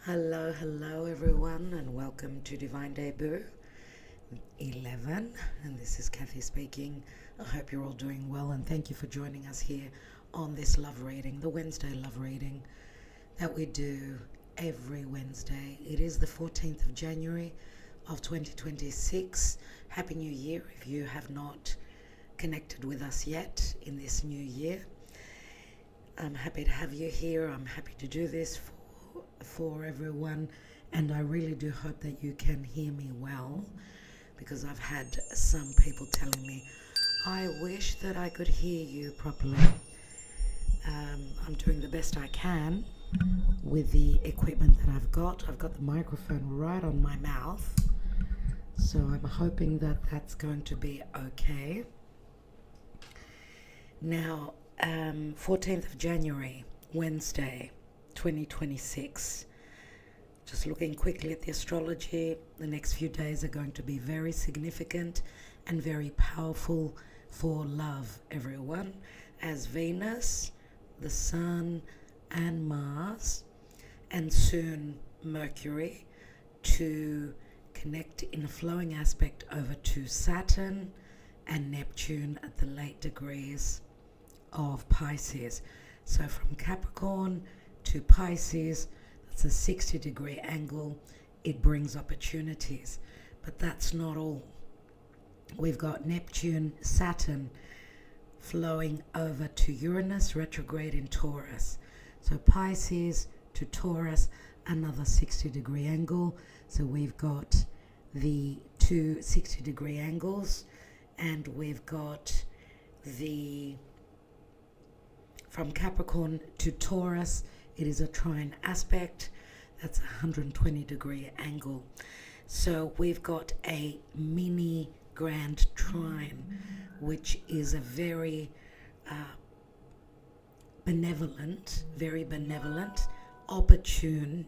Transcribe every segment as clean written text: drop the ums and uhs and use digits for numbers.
Hello everyone, and welcome to Divine Debut 11. And this is Kathy speaking. I hope you're all doing well, and thank you for joining us here on this love reading, the Wednesday love reading that we do every Wednesday. It is the 14th of January of 2026. Happy New Year if you have not connected with us yet in this new year. I'm happy to have you here. I'm happy to do this for everyone, and I really do hope that you can hear me well, because I've had some people telling me I wish that I could hear you properly. I'm doing the best I can with the equipment that I've got. I've got the microphone right on my mouth, so I'm hoping that that's going to be okay. Now, 14th of January, Wednesday, 2026. Just looking quickly at the astrology, the next few days are going to be very significant and very powerful for love, everyone, as Venus, the Sun, and Mars, and soon Mercury, to connect in a flowing aspect over to Saturn and Neptune at the late degrees of Pisces. So from Capricorn to Pisces, that's a 60-degree angle. It brings opportunities, but that's not all. We've got Neptune, Saturn flowing over to Uranus, retrograde in Taurus. So Pisces to Taurus, another 60-degree angle. So we've got the two 60-degree angles, and we've got the from Capricorn to Taurus, it is a trine aspect. That's a 120-degree angle. So we've got a mini grand trine, which is a very very benevolent, opportune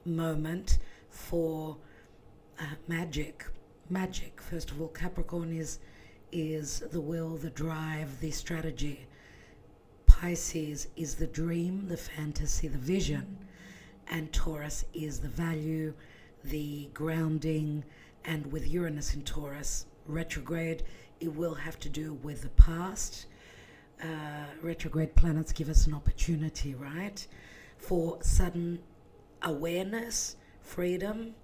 moment for magic. Magic, first of all, Capricorn is the will, the drive, the strategy. Pisces is the dream, the fantasy, the vision, and Taurus is the value, the grounding. And with Uranus in Taurus retrograde, it will have to do with the past. Retrograde planets give us an opportunity, right, for sudden awareness, freedom,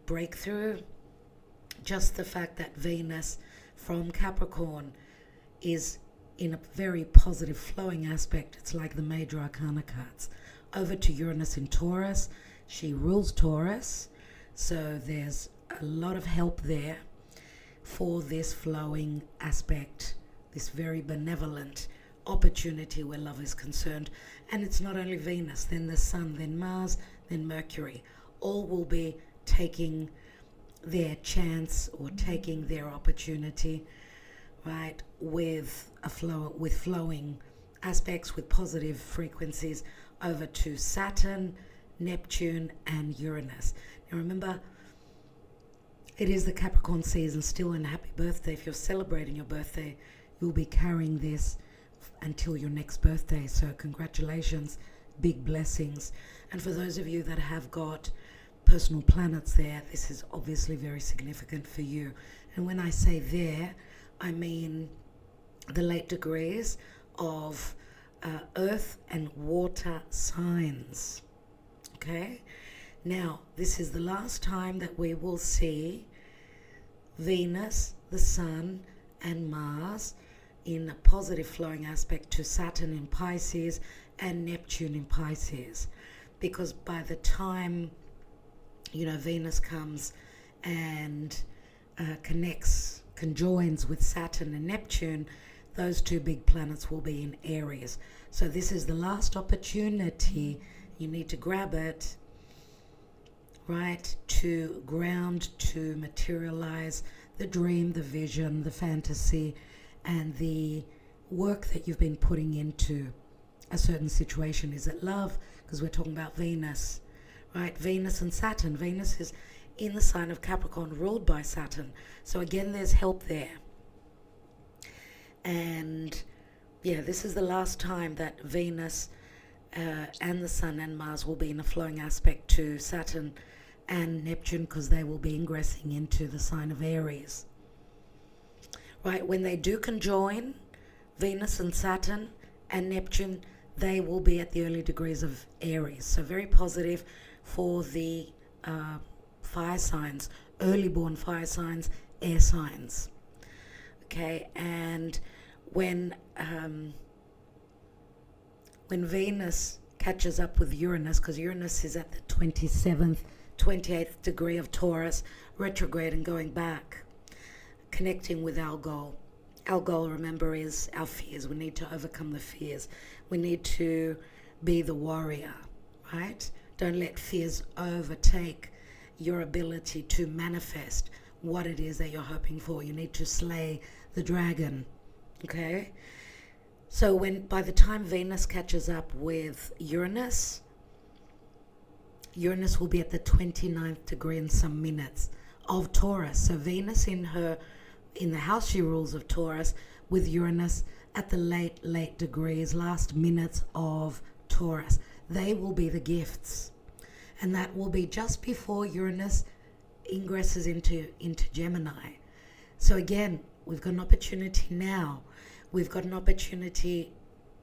breakthrough. Just the fact that Venus from Capricorn is in a very positive flowing aspect. It's like the major arcana cards. Over to Uranus in Taurus. She rules Taurus, so there's a lot of help there for this flowing aspect, this very benevolent opportunity where love is concerned. And it's not only Venus, then the Sun, then Mars, then Mercury. All will be taking their chance or taking their opportunity, right, with flowing aspects, with positive frequencies over to Saturn, Neptune, and Uranus. Now remember, it is the Capricorn season still, and happy birthday. If you're celebrating your birthday, you'll be carrying this until your next birthday. So congratulations, big blessings. And for those of you that have got personal planets there, this is obviously very significant for you. And when I say there, I mean the late degrees of earth and water signs. Okay? Now, this is the last time that we will see Venus, the Sun, and Mars in a positive flowing aspect to Saturn in Pisces and Neptune in Pisces. Because by the time, Venus comes and conjoins with Saturn and Neptune, those two big planets will be in Aries. So this is the last opportunity. You need to grab it, right, to ground, to materialize the dream, the vision, the fantasy, and the work that you've been putting into a certain situation. Is it love? Because we're talking about Venus, right? Venus and Saturn. Venus is in the sign of Capricorn, ruled by Saturn. So again, there's help there. And yeah, this is the last time that Venus and the Sun and Mars will be in a flowing aspect to Saturn and Neptune, because they will be ingressing into the sign of Aries. Right, when they do conjoin, Venus and Saturn and Neptune, they will be at the early degrees of Aries. So very positive for the fire signs, early born fire signs, air signs. Okay, and when Venus catches up with Uranus, because Uranus is at the 27th, 28th degree of Taurus, retrograde and going back, connecting with our goal. Our goal, remember, is our fears. We need to overcome the fears. We need to be the warrior, right? Don't let fears overtake your ability to manifest what it is that you're hoping for. You need to slay the dragon, okay? So by the time Venus catches up with Uranus, Uranus will be at the 29th degree in some minutes of Taurus. So Venus in the house she rules of Taurus, with Uranus at the late degrees, last minutes of Taurus. They will be the gifts. And that will be just before Uranus ingresses into Gemini. So again, we've got an opportunity now. We've got an opportunity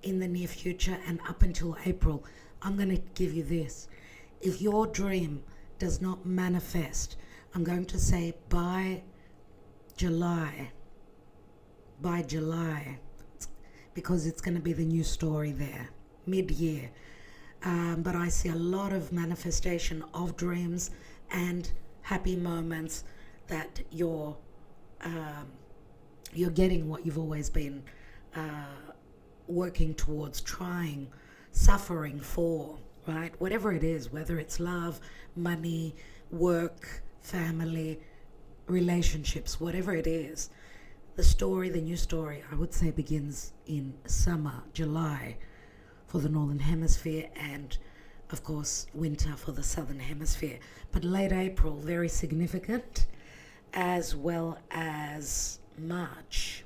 in the near future and up until April. I'm going to give you this. If your dream does not manifest, I'm going to say by July, because it's going to be the new story there, mid-year. But I see a lot of manifestation of dreams and happy moments that you're getting what you've always been working towards, trying, suffering for, right? Whatever it is, whether it's love, money, work, family, relationships, whatever it is, the story, the new story, I would say begins in summer, July, for the Northern Hemisphere, and of course winter for the Southern Hemisphere. But late April, very significant, as well as March.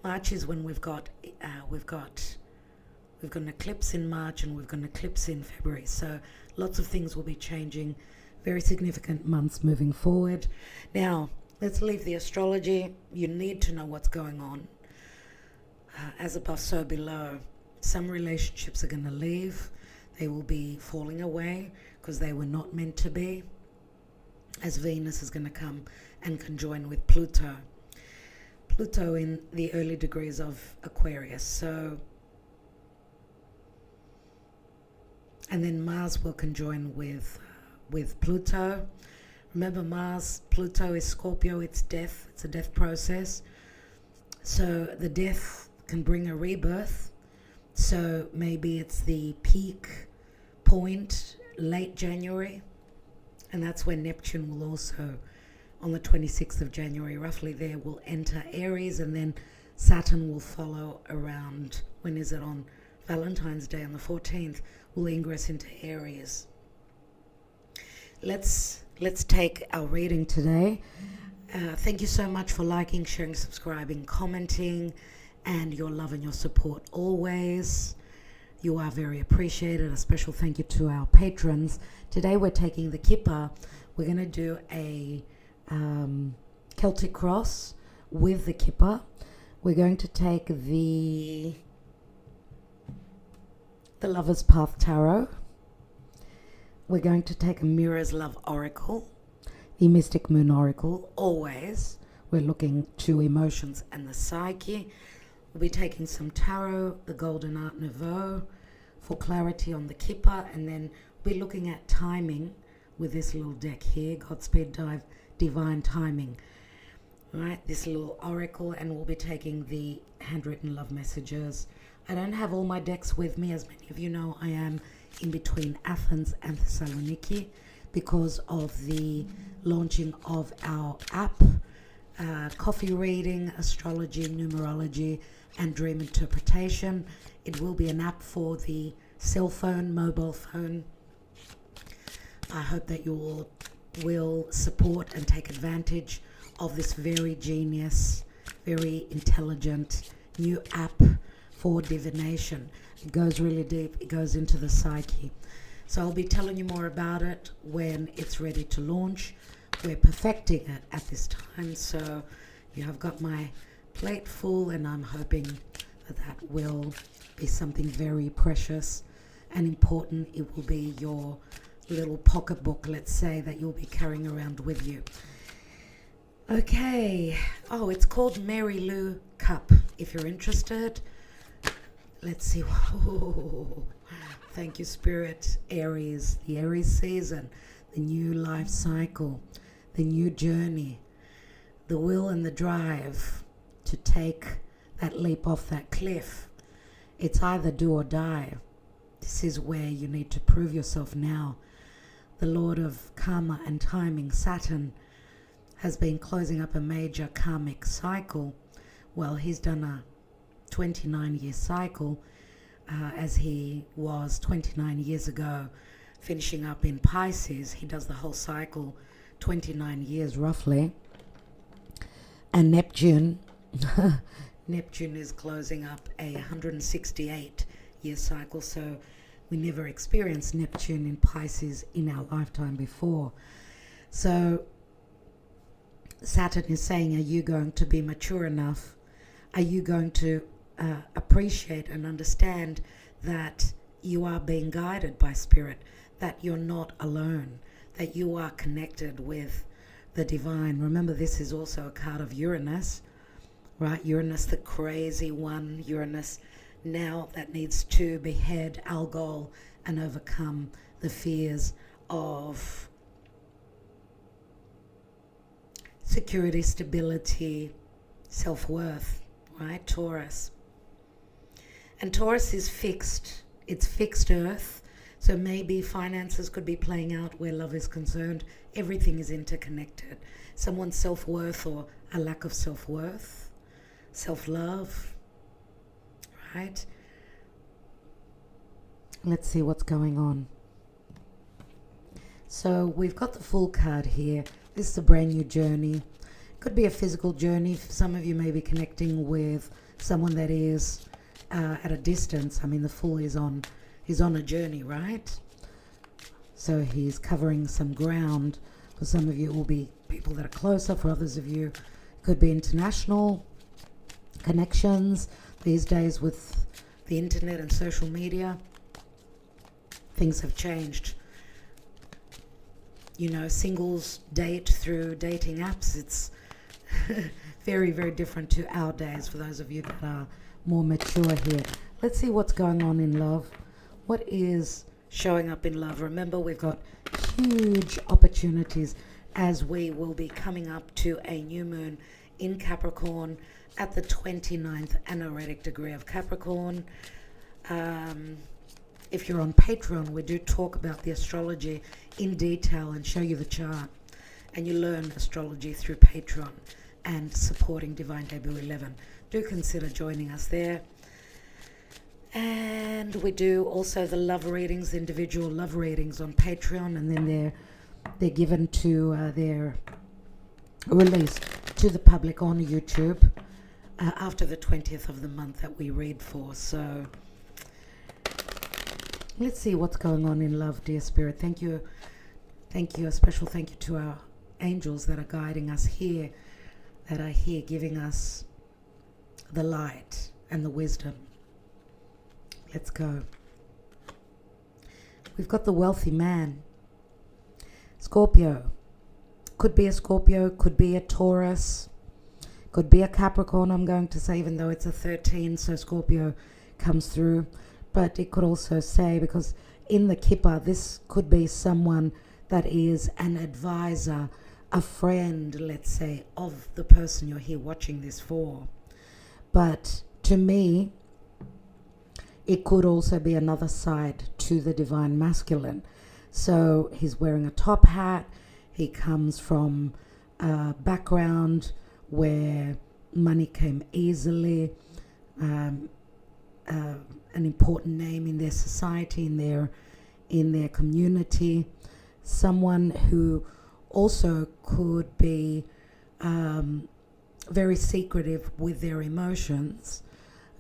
March is when we've got an eclipse in March and we've got an eclipse in February. So lots of things will be changing. Very significant months moving forward. Now, let's leave the astrology. You need to know what's going on. As above, so below. Some relationships are going to leave. They will be falling away because they were not meant to be, as Venus is going to come and conjoin with Pluto. Pluto in the early degrees of Aquarius. So, and then Mars will conjoin with Pluto. Remember, Mars, Pluto is Scorpio, it's death, it's a death process. So the death can bring a rebirth. So maybe it's the peak point, late January, and that's when Neptune will also, on the 26th of January, roughly there, will enter Aries, and then Saturn will follow around, when is it, on Valentine's Day on the 14th, will ingress into Aries. Let's take our reading today. Thank you so much for liking, sharing, subscribing, commenting, and your love and your support always. You are very appreciated. A special thank you to our patrons. Today we're taking the Kippa. We're going to do a Celtic cross with the Kippa. We're going to take the Lover's Path Tarot. We're going to take a Mirror's Love Oracle, the Mystic Moon Oracle. Always we're looking to emotions and the psyche. We'll be taking some tarot, the Golden Art Nouveau, for clarity on the Kippa, and then we'll be looking at timing with this little deck here, Godspeed Divine Timing. All right, this little oracle, and we'll be taking the handwritten love messages. I don't have all my decks with me. As many of you know, I am in between Athens and Thessaloniki because of the launching of our app, coffee reading, astrology, numerology, and dream interpretation. It will be an app for the cell phone, mobile phone. I hope that you all will support and take advantage of this very genius, very intelligent new app for divination. It goes really deep. It goes into the psyche. So I'll be telling you more about it when it's ready to launch. We're perfecting it at this time. So you have got my plate full, and I'm hoping that that will be something very precious and important. It will be your little pocketbook, let's say, that you'll be carrying around with you. Okay. Oh, it's called Mary Lou Cup. If you're interested, let's see. Whoa. Thank you, Spirit. Aries, the Aries season, the new life cycle, the new journey, the will and the drive to take that leap off that cliff. It's either do or die. This is where you need to prove yourself now. The Lord of Karma and Timing, Saturn, has been closing up a major karmic cycle. Well, he's done a 29-year cycle, as he was 29 years ago, finishing up in Pisces. He does the whole cycle, 29 years roughly. And Neptune, Neptune is closing up a 168-year cycle, so we never experienced Neptune in Pisces in our lifetime before. So Saturn is saying, are you going to be mature enough? Are you going to appreciate and understand that you are being guided by Spirit, that you're not alone, that you are connected with the divine? Remember, this is also a card of Uranus, right? Uranus, the crazy one. Uranus now that needs to behead Algol and overcome the fears of security, stability, self-worth, right? Taurus. And Taurus is fixed. It's fixed earth. So maybe finances could be playing out where love is concerned. Everything is interconnected. Someone's self-worth or a lack of self-worth, self-love, right? Let's see what's going on. So we've got the full card here. This is a brand new journey. Could be a physical journey. Some of you may be connecting with someone that is at a distance. I mean, the fool is on a journey, right? So he's covering some ground. For some of you, it will be people that are closer. For others of you, it could be international connections. These days with the internet and social media, things have changed. You know, singles date through dating apps. It's very, very different to our days for those of you that are more mature here. Let's see what's going on in love. What is showing up in love? Remember, we've got huge opportunities as we will be coming up to a new moon in Capricorn at the 29th anaretic degree of Capricorn. If you're on Patreon, we do talk about the astrology in detail and show you the chart. And you learn astrology through Patreon and supporting Divine Debut 11. Do consider joining us there. And we do also the love readings, individual love readings on Patreon, and then they're given to they're released to the public on YouTube after the 20th of the month that we read for. So let's see what's going on in love, dear Spirit. Thank you. A special thank you to our angels that are guiding us here, that are here giving us the light and the wisdom. Let's go. We've got the wealthy man. Scorpio. Could be a Scorpio, could be a Taurus, could be a Capricorn, I'm going to say, even though it's a 13, so Scorpio comes through. But it could also say, because in the Kippa, this could be someone that is an advisor, a friend, let's say, of the person you're here watching this for. But to me, it could also be another side to the divine masculine. So he's wearing a top hat. He comes from a background where money came easily, an important name in their society, in their community. Someone who also could be very secretive with their emotions.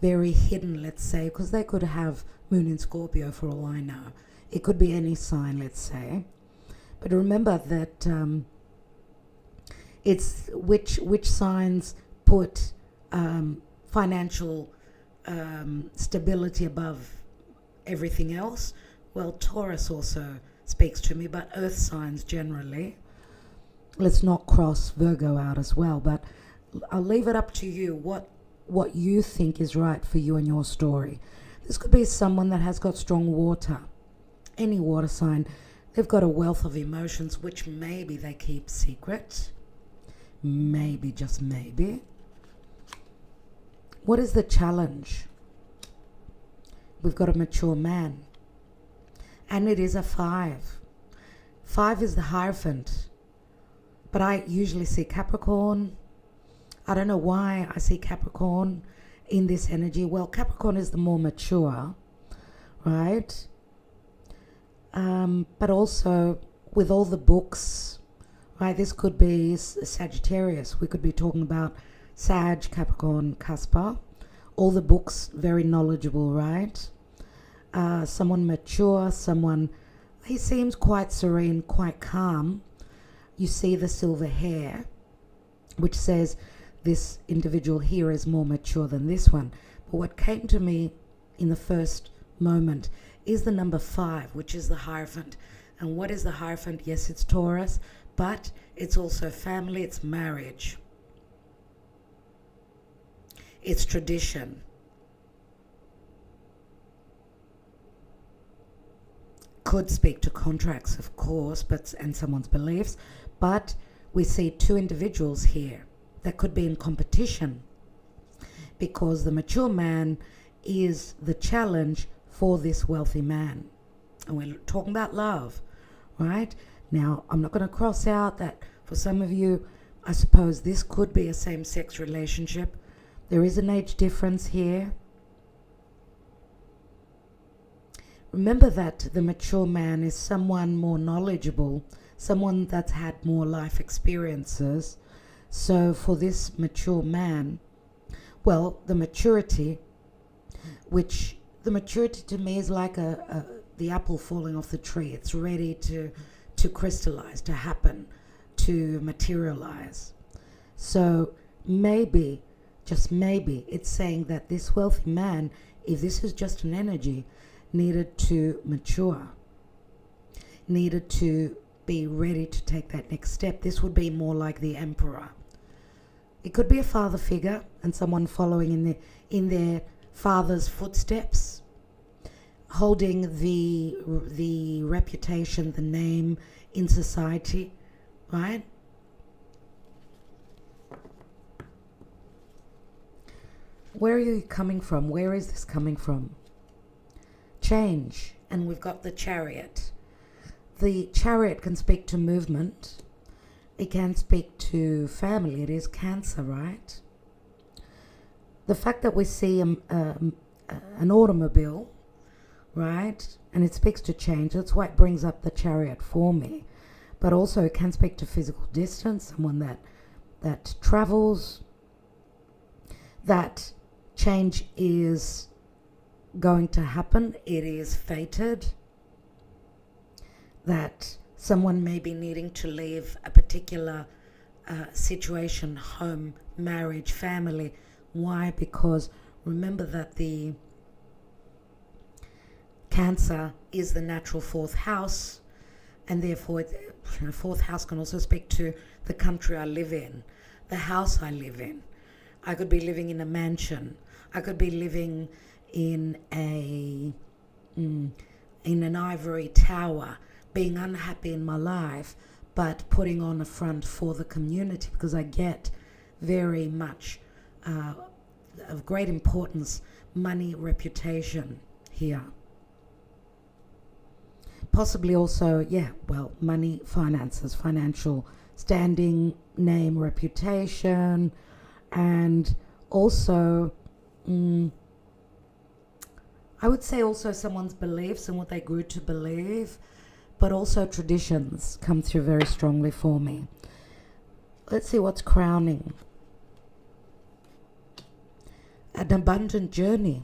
very hidden, let's say, because they could have Moon in Scorpio for all I know. It could be any sign, let's say. But remember that it's which signs put financial stability above everything else. Well, Taurus also speaks to me, but earth signs generally. Let's not cross Virgo out as well, but I'll leave it up to you what you think is right for you and your story. This could be someone that has got strong water, any water sign. They've got a wealth of emotions which maybe they keep secret. Maybe, just maybe. What is the challenge? We've got a mature man. And it is a 5. 5 is the Hierophant. But I usually see Capricorn. I don't know why I see Capricorn in this energy. Well, Capricorn is the more mature, right? But also with all the books, right? This could be Sagittarius. We could be talking about Sag, Capricorn, Caspar. All the books, very knowledgeable, right? Someone mature, someone, he seems quite serene, quite calm. You see the silver hair, which says this individual here is more mature than this one. But what came to me in the first moment is the number 5, which is the Hierophant. And what is the Hierophant? Yes, it's Taurus, but it's also family, it's marriage. It's tradition. Could speak to contracts, of course, and someone's beliefs, but we see 2 individuals here that could be in competition because the mature man is the challenge for this wealthy man. And we're talking about love, right? Now, I'm not going to cross out that for some of you, I suppose this could be a same-sex relationship. There is an age difference here. Remember that the mature man is someone more knowledgeable, someone that's had more life experiences. So for this mature man, well, the maturity to me is like the apple falling off the tree. It's ready to crystallize, to happen, to materialize. So maybe, just maybe, it's saying that this wealthy man, if this is just an energy, needed to mature, needed to be ready to take that next step. This would be more like the emperor. It could be a father figure and someone following in their father's footsteps, holding the reputation, the name in society, right? Where are you coming from? Where is this coming from? Change. And we've got the Chariot. The Chariot can speak to movement. It can speak to family. It is Cancer, right? The fact that we see an automobile, right? And it speaks to change. That's why it brings up the Chariot for me. But also it can speak to physical distance, someone that travels. That change is going to happen. It is fated. That someone may be needing to leave a particular situation, home, marriage, family. Why? Because remember that the Cancer is the natural 4th house, and therefore 4th house can also speak to the country I live in, the house I live in. I could be living in a mansion. I could be living in an ivory tower, being unhappy in my life, but putting on a front for the community, because I get very much of great importance, money, reputation here. Possibly also, money, finances, financial standing, name, reputation, and also I would say also someone's beliefs and what they grew to believe, but also traditions come through very strongly for me. Let's see what's crowning. an abundant journey.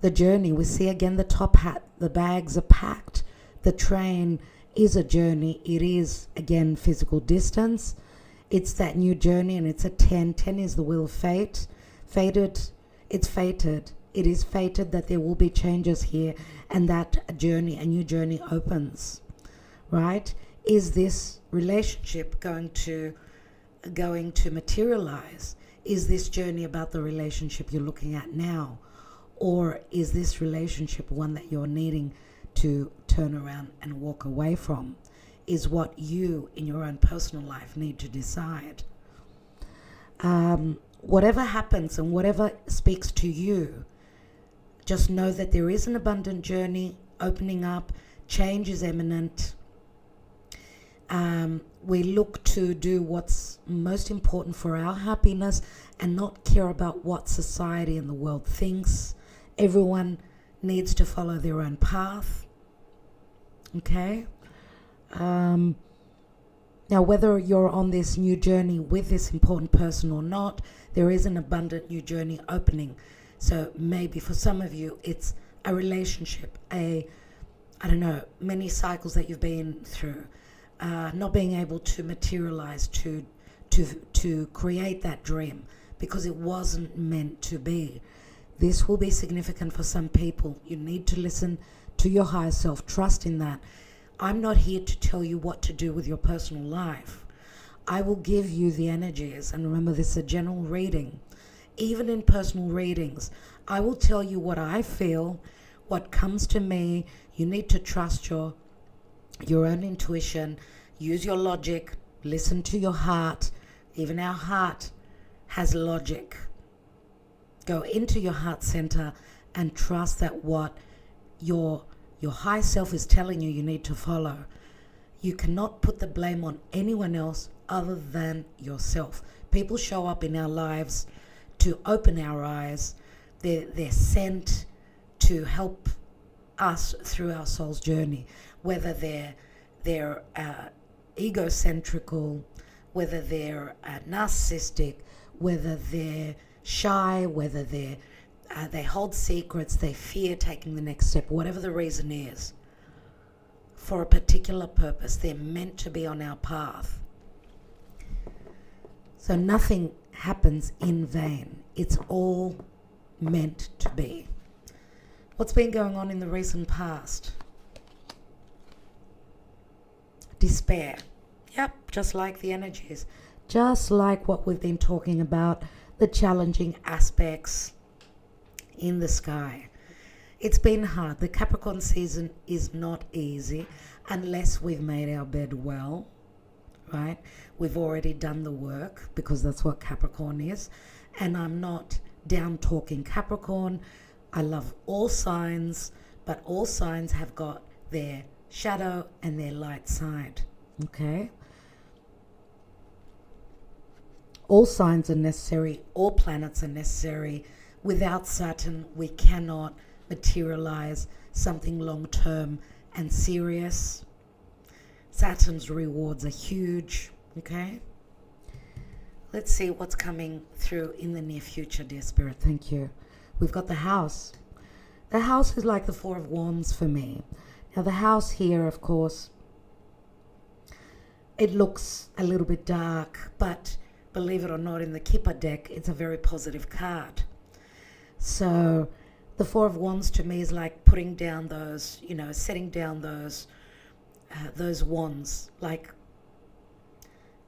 The journey, we see again the top hat, the bags are packed. The train is a journey. It is, again, physical distance. It's that new journey, and it's a 10. 10 is the wheel of fate. It's fated. It is fated that there will be changes here, and that a new journey opens, right? Is this relationship going to materialize? Is this journey about the relationship you're looking at now? Or is this relationship one that you're needing to turn around and walk away from? Is what you in your own personal life need to decide. Whatever happens and whatever speaks to you, just know that there is an abundant journey opening up. Change is imminent. We look to do what's most important for our happiness and not care about what society and the world thinks. Everyone needs to follow their own path. Okay? Now, whether you're on this new journey with this important person or not, there is an abundant new journey opening. So maybe for some of you, it's a relationship, many cycles that you've been through, not being able to materialize, to create that dream because it wasn't meant to be. This will be significant for some people. You need to listen to your higher self, trust in that. I'm not here to tell you what to do with your personal life. I will give you the energies, and remember this is a general reading. Even in personal readings, I will tell you what I feel, what comes to me. You need to trust your own intuition, use your logic, listen to your heart. Even our heart has logic. Go into your heart center and trust that what your high self is telling you need to follow. You cannot put the blame on anyone else other than yourself. People show up in our lives to open our eyes. They're sent to help us through our soul's journey, whether they're egocentrical, whether they're narcissistic, whether they're shy, whether they hold secrets, they fear taking the next step, whatever the reason is. For a particular purpose, they're meant to be on our path. So nothing happens in vain. It's all meant to be. What's been going on in the recent past? Despair. Yep, just like the energies. Just like what we've been talking about, the challenging aspects in the sky. It's been hard. The Capricorn season is not easy unless we've made our bed well, right? We've already done the work because that's what Capricorn is. And I'm not down talking Capricorn. I love all signs, but all signs have got their shadow and their light side, okay? All signs are necessary, all planets are necessary. Without Saturn, we cannot materialize something long-term and serious. Saturn's rewards are huge, okay? Let's see what's coming through in the near future, dear Spirit. Thank you. We've got the house. The house is like the Four of Wands for me. Now, the house here, of course, it looks a little bit dark, but believe it or not, in the Kipper deck, it's a very positive card. So the Four of Wands to me is like putting down those, setting down those wands, like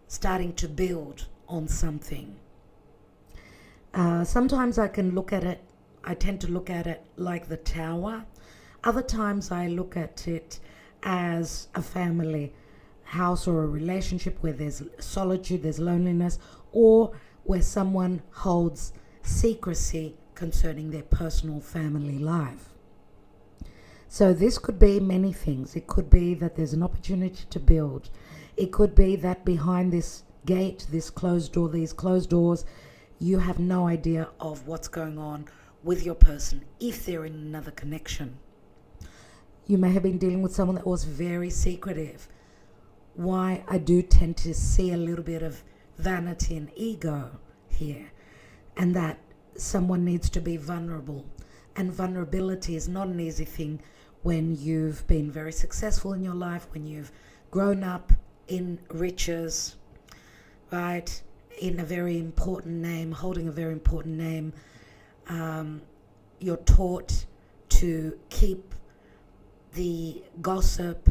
starting to build on something. Sometimes I tend to look at it like the Tower. Other times I look at it as a family house or a relationship where there's solitude, there's loneliness, or where someone holds secrecy concerning their personal family life. So this could be many things. It could be that there's an opportunity to build. It could be that behind this gate, this closed door, these closed doors, you have no idea of what's going on with your person if they're in another connection. You may have been dealing with someone that was very secretive. Why I do tend to see a little bit of vanity and ego here, and that someone needs to be vulnerable. And vulnerability is not an easy thing when you've been very successful in your life, when you've grown up in riches, right? In a very important name, holding a very important name. You're taught to keep the gossip,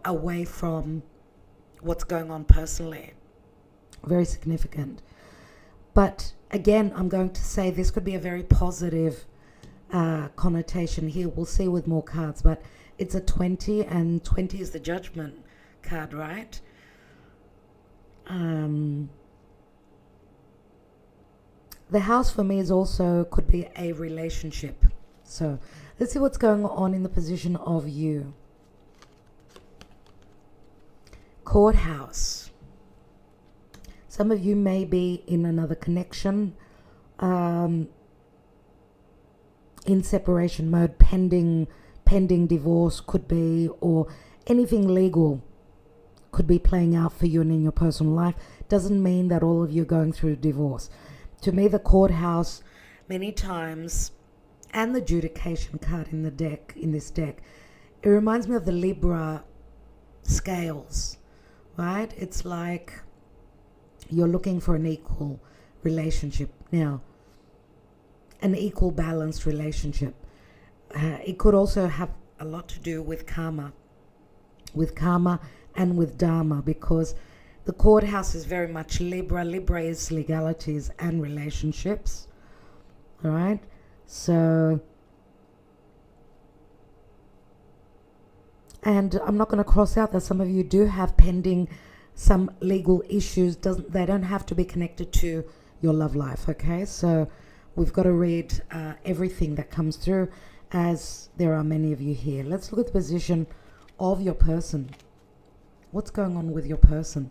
away from what's going on personally. Very significant. But again, I'm going to say this could be a very positive connotation here. We'll see with more cards, but it's a 20, and 20 is the judgment card, right? The house for me is also could be a relationship. So let's see what's going on in the position of you. Courthouse. Some of you may be in another connection, in separation mode, pending divorce could be, or anything legal could be playing out for you and in your personal life. Doesn't mean that all of you are going through divorce. To me, the courthouse many times, and the adjudication card in this deck, it reminds me of the Libra scales, right? It's like you're looking for an equal relationship now, an equal balanced relationship. It could also have a lot to do with karma and with dharma, because the courthouse is very much Libra. Libra is legalities and relationships. All right. So, and I'm not going to cross out that some of you do have pending some legal issues. They don't have to be connected to your love life. Okay. So we've got to read everything that comes through, as there are many of you here. Let's look at the position of your person. What's going on with your person?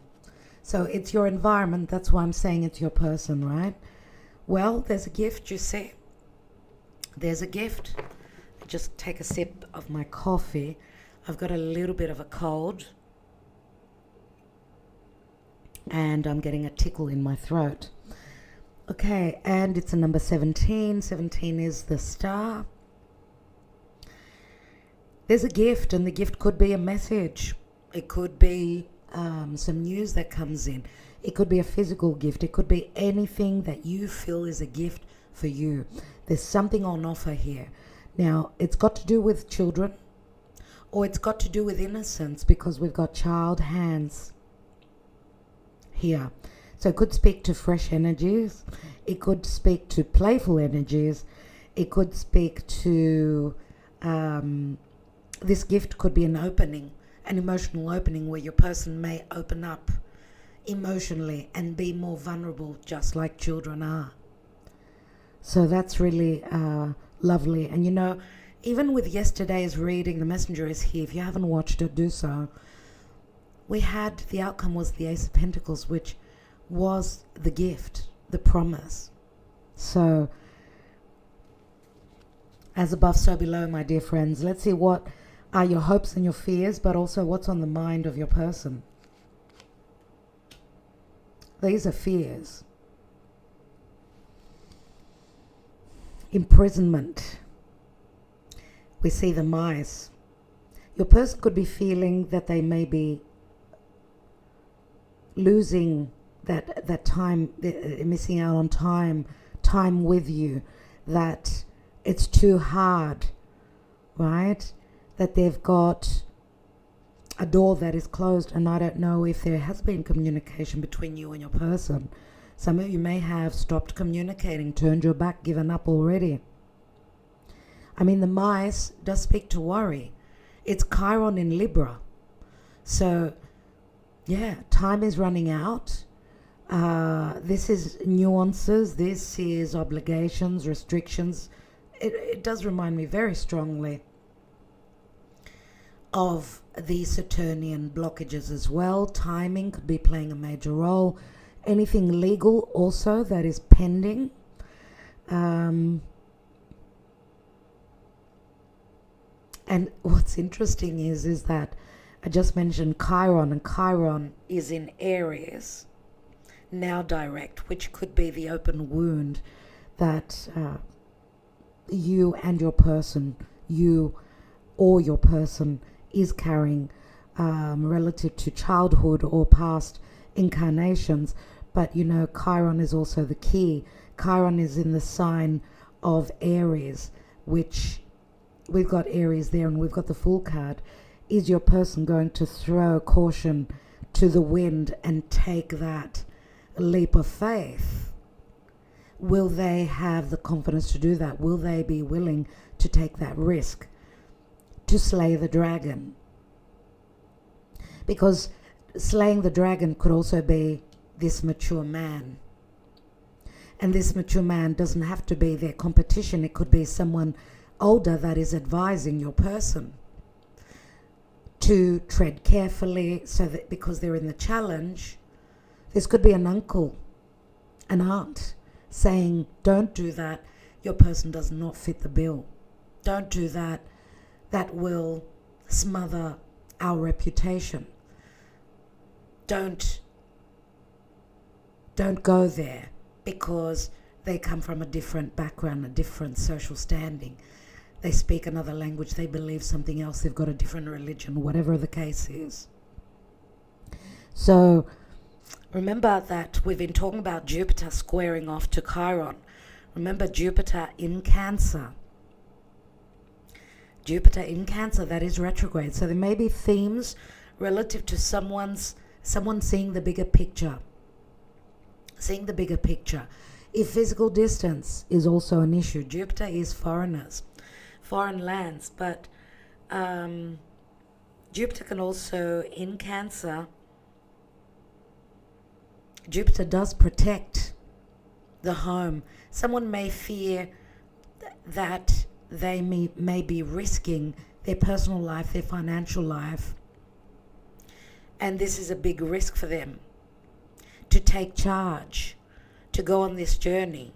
So it's your environment. That's why I'm saying it's your person, right? Well, there's a gift, you see. There's a gift. Just take a sip of my coffee. I've got a little bit of a cold, and I'm getting a tickle in my throat. Okay, and it's a number 17. 17 is the star. There's a gift, and the gift could be a message. It could be some news that comes in. It could be a physical gift. It could be anything that you feel is a gift for you. There's something on offer here. Now, it's got to do with children, or it's got to do with innocence, because we've got child hands here. So it could speak to fresh energies. It could speak to playful energies. It could speak to... this gift could be an opening, an emotional opening, where your person may open up emotionally and be more vulnerable, just like children are. So that's really lovely. And even with yesterday's reading, the messenger is here. If you haven't watched it, do so. The outcome was the Ace of Pentacles, which was the gift, the promise. So, as above, so below, my dear friends. Let's see what are your hopes and your fears, but also what's on the mind of your person. These are fears. Imprisonment. We see the mice. Your person could be feeling that they may be losing that time, missing out on time with you, that it's too hard, right? That they've got a door that is closed, and I don't know if there has been communication between you and your person. Some of you may have stopped communicating, turned your back, given up already. I mean, the mice does speak to worry. It's Chiron in Libra. So, yeah, time is running out. This is nuances. This is obligations, restrictions. It does remind me very strongly of the Saturnian blockages as well. Timing could be playing a major role. Anything legal also that is pending. And what's interesting is that I just mentioned Chiron, and Chiron is in Aries, now direct, which could be the open wound. that you and your person, you or your person is carrying relative to childhood or past incarnations. But you know, Chiron is also the key. Chiron is in the sign of Aries, which we've got Aries there and we've got the Fool card. Is your person going to throw caution to the wind and take that leap of faith? Will they have the confidence to do that? Will they be willing to take that risk to slay the dragon? Because slaying the dragon could also be this mature man. And this mature man doesn't have to be their competition. It could be someone older that is advising your person to tread carefully, so that because they're in the challenge, this could be an uncle, an aunt, saying, don't do that, your person does not fit the bill. Don't do that, that will smother our reputation. Don't go there, because they come from a different background, a different social standing. They speak another language, they believe something else, they've got a different religion, whatever the case is. So remember that we've been talking about Jupiter squaring off to Chiron. Remember Jupiter in Cancer. Jupiter in Cancer, that is retrograde. So there may be themes relative to someone seeing the bigger picture. Seeing the bigger picture. If physical distance is also an issue, Jupiter is foreigners, foreign lands, but Jupiter can also, in Cancer, Jupiter does protect the home. Someone may fear that they may be risking their personal life, their financial life, and this is a big risk for them to take charge, to go on this journey.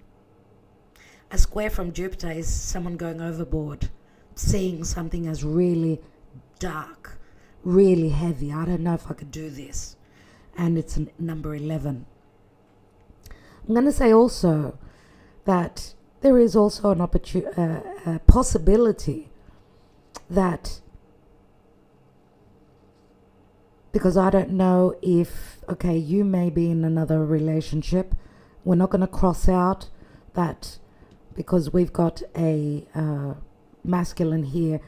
A square from Jupiter is someone going overboard, seeing something as really dark, really heavy. I don't know if I could do this. And it's number 11. I'm going to say also that there is also an a possibility that, because I don't know if, okay, you may be in another relationship. We're not going to cross out that, because we've got a masculine here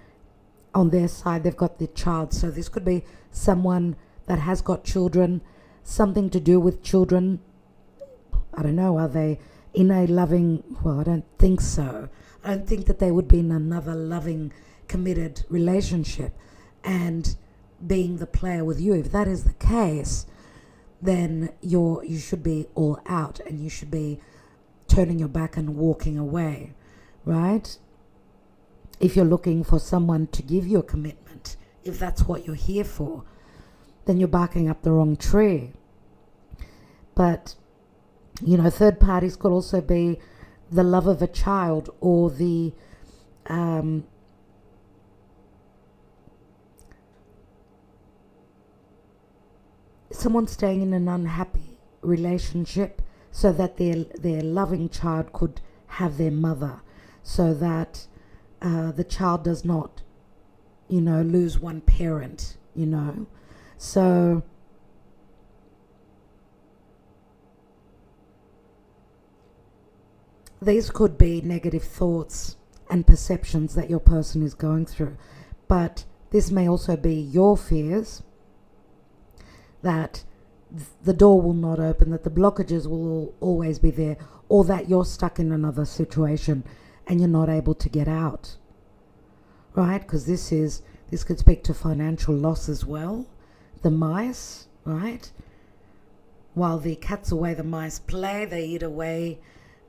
on their side. They've got the child. So this could be someone that has got children, something to do with children. I don't know, are they in a loving, well, I don't think so. I don't think that they would be in another loving, committed relationship and being the player with you. If that is the case, then you should be all out and you should be turning your back and walking away, right? If you're looking for someone to give you a commitment, if that's what you're here for, then you're barking up the wrong tree. But, you know, third parties could also be the love of a child, or the someone staying in an unhappy relationship so that their loving child could have their mother, so that the child does not, you know, lose one parent, you know. So these could be negative thoughts and perceptions that your person is going through. But this may also be your fears that the door will not open, that the blockages will always be there, or that you're stuck in another situation and you're not able to get out, right? Because this could speak to financial loss as well. The mice, right? While the cat's away, the mice play. They eat away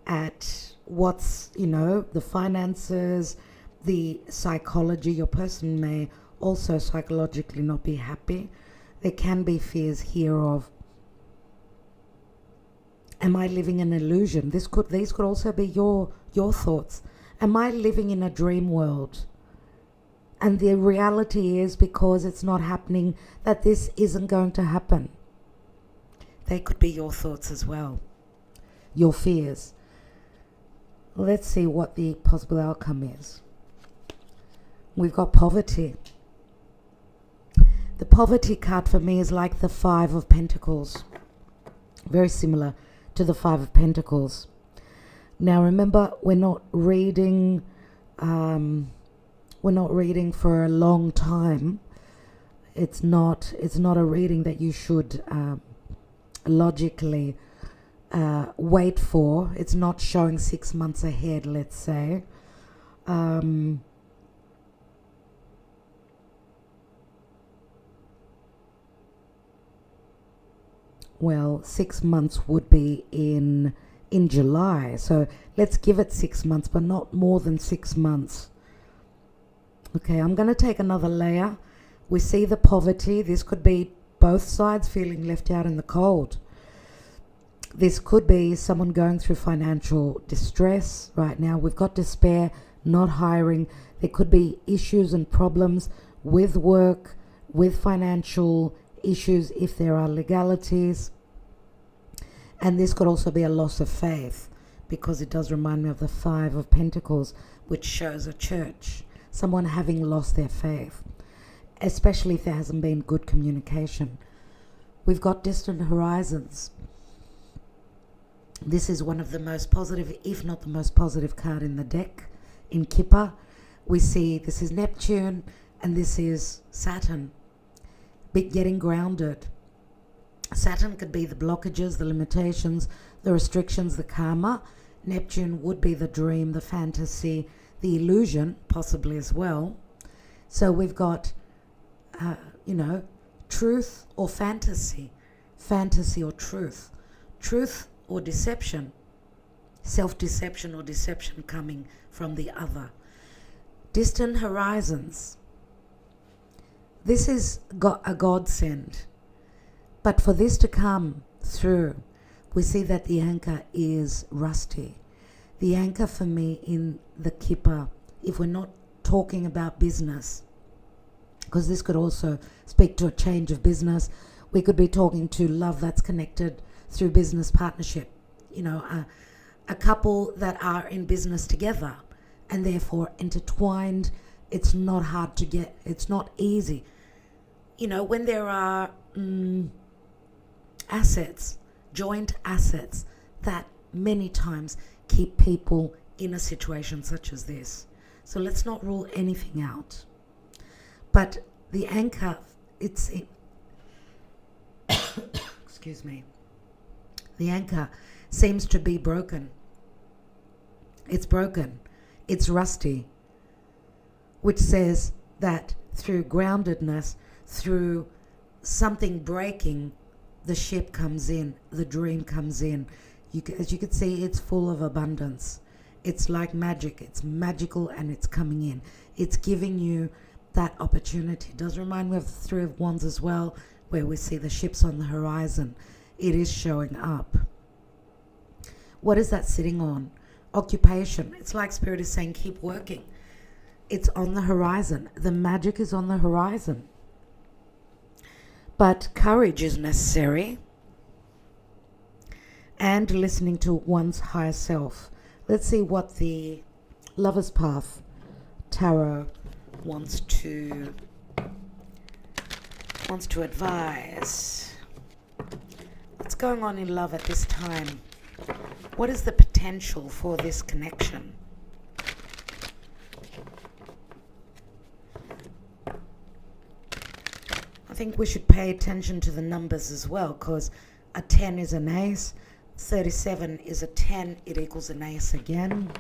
at what's, you know, the finances, the psychology. Your person may also psychologically not be happy. There can be fears here of, am I living an illusion? These could also be your thoughts. Am I living in a dream world? And the reality is, because it's not happening, that this isn't going to happen. They could be your thoughts as well, your fears. Let's see what the possible outcome is. We've got poverty. The poverty card for me is like the Five of Pentacles. Very similar to the Five of Pentacles. Now remember, we're not reading for a long time. It's not a reading that you should logically wait for. It's not showing 6 months ahead, let's say. Well, 6 months would be in July. So let's give it 6 months, but not more than 6 months. Okay, I'm going to take another layer. We see the poverty. This could be both sides feeling left out in the cold. This could be someone going through financial distress right now. We've got despair, not hiring. There could be issues and problems with work, with financial issues if there are legalities. And this could also be a loss of faith, because it does remind me of the Five of Pentacles, which shows a church, someone having lost their faith, especially if there hasn't been good communication. We've got distant horizons. This is one of the most positive, if not the most positive card in the deck. In Kipper, we see this is Neptune and this is Saturn. Getting grounded. Saturn could be the blockages, the limitations, the restrictions, the karma. Neptune would be the dream, the fantasy, the illusion, possibly as well. So we've got, truth or fantasy, fantasy or truth, truth or deception, self-deception or deception coming from the other. Distant horizons. This is a godsend. But for this to come through, we see that the anchor is rusty. The anchor for me in the Kipper, if we're not talking about business, because this could also speak to a change of business. We could be talking to love that's connected through business partnership. A couple that are in business together and therefore intertwined. It's not hard to get. It's not easy. When there are assets, joint assets, that many times keep people in a situation such as this. So let's not rule anything out. But the anchor, excuse me. The anchor seems to be broken. It's broken. It's rusty. Which says that through groundedness, through something breaking, the ship comes in, the dream comes in. As you can see, it's full of abundance. It's like magic. It's magical and it's coming in. It's giving you that opportunity. It does remind me of the Three of Wands as well, where we see the ships on the horizon. It is showing up. What is that sitting on? Occupation. It's like Spirit is saying, keep working. It's on the horizon. The magic is on the horizon. But courage is necessary. And listening to one's higher self. Let's see what the Lover's Path Tarot wants to advise. What's going on in love at this time? What is the potential for this connection? I think we should pay attention to the numbers as well, because a 10 is an ace, 37 is a 10, it equals an ace again.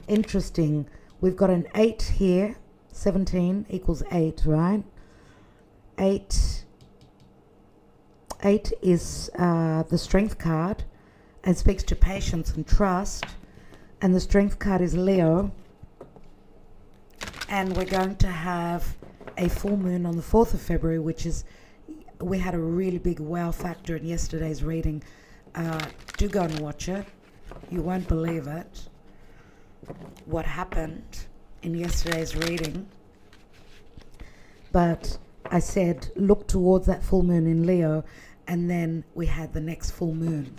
Interesting. We've got an 8 here. 17 equals 8, right? 8 is the Strength card and speaks to patience and trust. And the Strength card is Leo. And we're going to have a full moon on the 4th of February, which is, we had a really big wow factor in yesterday's reading. Do go and watch it. You won't believe it. What happened in yesterday's reading. But I said, look towards that full moon in Leo and then we had the next full moon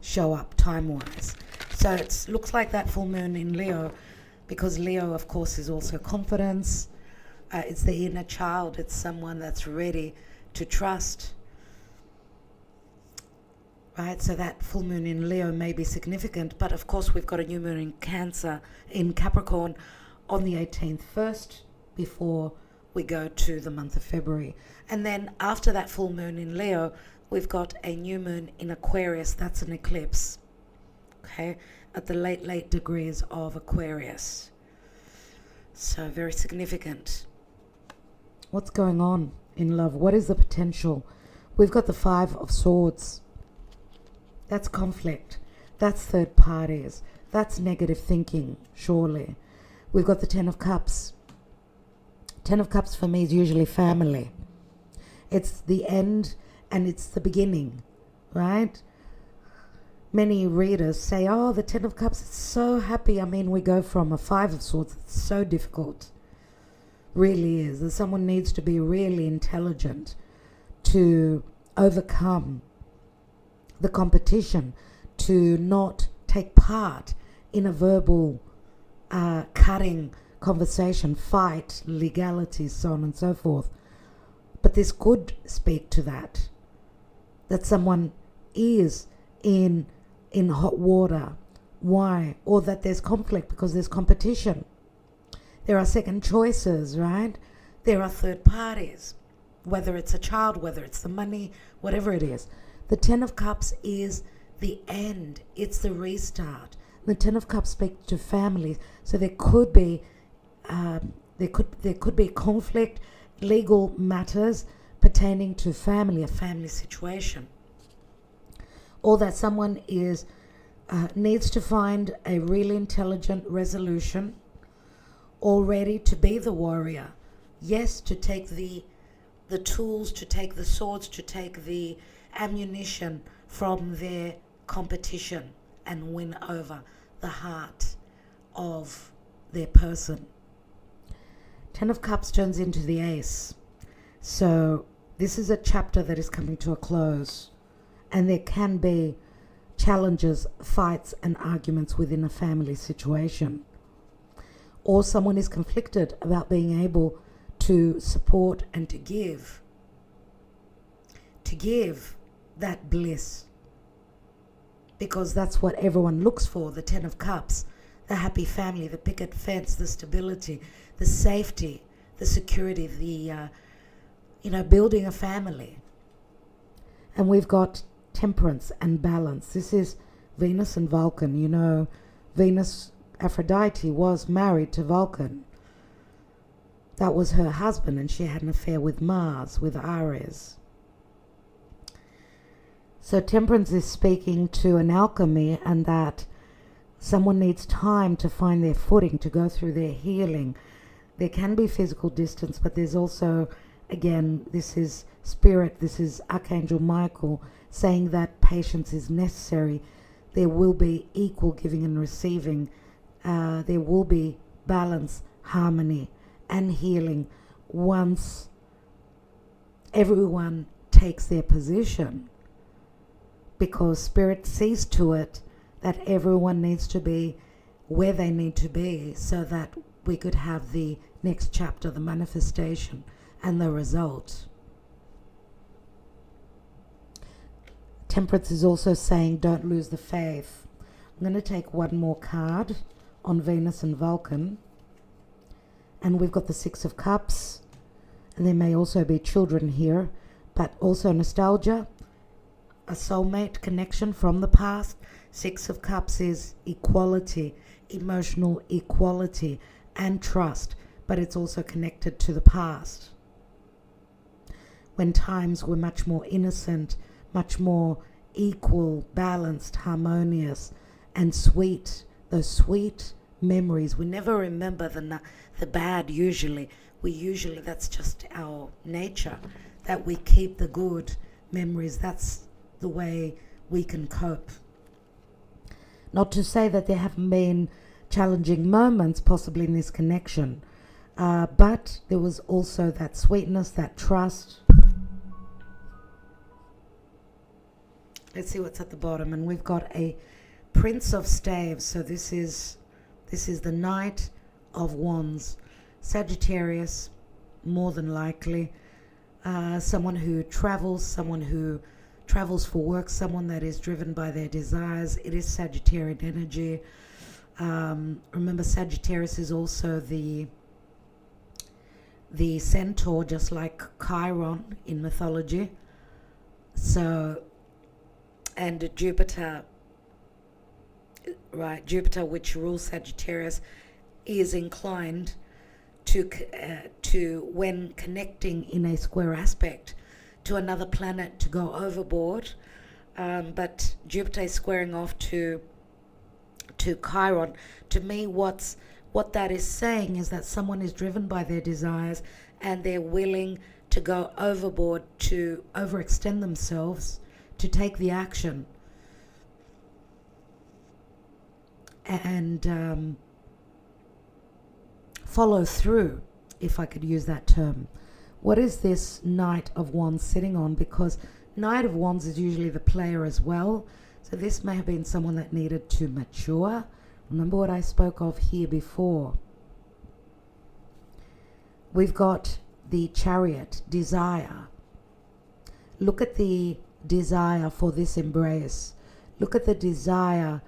show up time-wise. So it looks like that full moon in Leo, because Leo, of course, is also confidence. It's the inner child. It's someone that's ready to trust. Right? So that full moon in Leo may be significant. But, of course, we've got a new moon in Cancer, in Capricorn, on the 18th first, before we go to the month of February. And then after that full moon in Leo, we've got a new moon in Aquarius. That's an eclipse. Okay? At the late degrees of Aquarius. So very significant. What's going on in love? What is the potential? We've got the 5 of Swords. That's conflict. That's third parties. That's negative thinking, surely. We've got the 10 of Cups. 10 of Cups for me is usually family. It's the end and it's the beginning, right? Many readers say, oh, the 10 of Cups is so happy. I mean, we go from a 5 of Swords. It's so difficult. Really is. That someone needs to be really intelligent to overcome the competition, to not take part in a verbal cutting conversation, fight, legalities, so on and so forth. But this could speak to that someone is in hot water. Why? Or that there's conflict because there's competition. There are second choices, right? There are third parties, whether it's a child, whether it's the money, whatever it is. The 10 of Cups is the end. It's the restart. The 10 of Cups speaks to families, so there could be conflict, legal matters pertaining to family, a family situation, or that someone is needs to find a really intelligent resolution, or ready to be the warrior. Yes, to take the tools, to take the swords, to take the ammunition from their competition and win over the heart of their person. 10 of Cups turns into the Ace. So this is a chapter that is coming to a close, and there can be challenges, fights and arguments within a family situation. Or someone is conflicted about being able to support and to give that bliss, because that's what everyone looks for. The 10 of Cups, the happy family, the picket fence, the stability, the safety, the security, the building a family. And we've got temperance and balance. This is Venus and Vulcan. Venus, Aphrodite, was married to Vulcan. That was her husband, and she had an affair with Mars, with Aries. So temperance is speaking to an alchemy, and that someone needs time to find their footing, to go through their healing. There can be physical distance, but there's also, again, this is spirit, this is Archangel Michael saying that patience is necessary. There will be equal giving and receiving. There will be balance, harmony and healing once everyone takes their position, because spirit sees to it that everyone needs to be where they need to be, so that we could have the next chapter, the manifestation and the result. Temperance is also saying don't lose the faith. I'm going to take one more card on Venus and Vulcan. And we've got the 6 of Cups. And there may also be children here, but also nostalgia, a soulmate connection from the past. 6 of Cups is equality, emotional equality and trust, but it's also connected to the past, when times were much more innocent, much more equal, balanced, harmonious and sweet. Those sweet memories. We never remember the bad usually. That's just our nature, that we keep the good memories. That's the way we can cope. Not to say that there haven't been challenging moments possibly in this connection, but there was also that sweetness, that trust. Let's see what's at the bottom. And we've got a Prince of Staves. So this is the Knight of Wands. Sagittarius, more than likely. Someone who travels for work, someone that is driven by their desires. It is Sagittarian energy. Remember, Sagittarius is also the centaur, just like Chiron in mythology. So, and Jupiter, right? Jupiter, which rules Sagittarius, is inclined to when connecting in a square aspect to another planet to go overboard. But Jupiter is squaring off to Chiron. To me, what that is saying is that someone is driven by their desires and they're willing to go overboard, to overextend themselves, to take the action. And follow through, if I could use that term. What is this Knight of Wands sitting on? Because Knight of Wands is usually the player as well. So this may have been someone that needed to mature. Remember what I spoke of here before. We've got the Chariot, desire. Look at the desire for this embrace. Look at the desire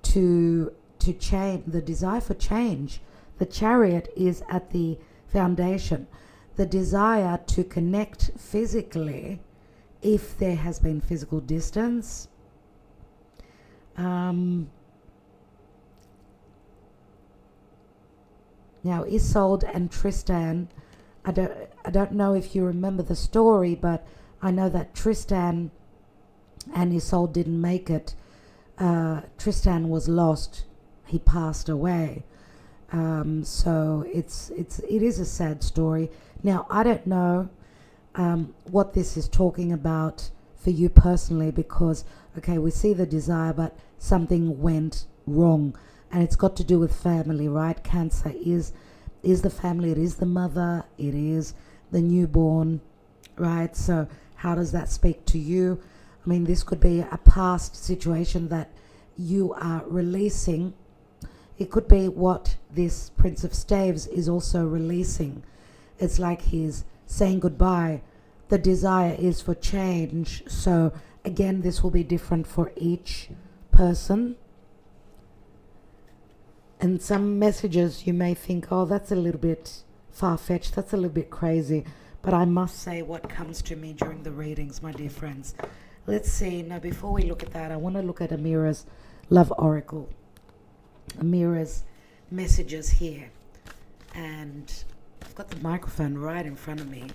to change, the desire for change. The Chariot is at the foundation. The desire to connect physically, if there has been physical distance. Now, Isolde and Tristan, I don't know if you remember the story, but I know that Tristan and Isolde didn't make it. Tristan was lost. He passed away. So it is a sad story. Now, I don't know what this is talking about for you personally, because, okay, we see the desire, but something went wrong. And it's got to do with family, right? Cancer is the family. It is the mother. It is the newborn, right? So how does that speak to you? I mean, this could be a past situation that you are releasing. It could be what this Prince of Staves is also releasing. It's like he's saying goodbye. The desire is for change. So again, this will be different for each person. And some messages you may think, oh, that's a little bit far-fetched, that's a little bit crazy. But I must say what comes to me during the readings, my dear friends. Let's see. Now, before we look at that, I want to look at Amira's Love Oracle. Amira's messages here. And I've got the microphone right in front of me,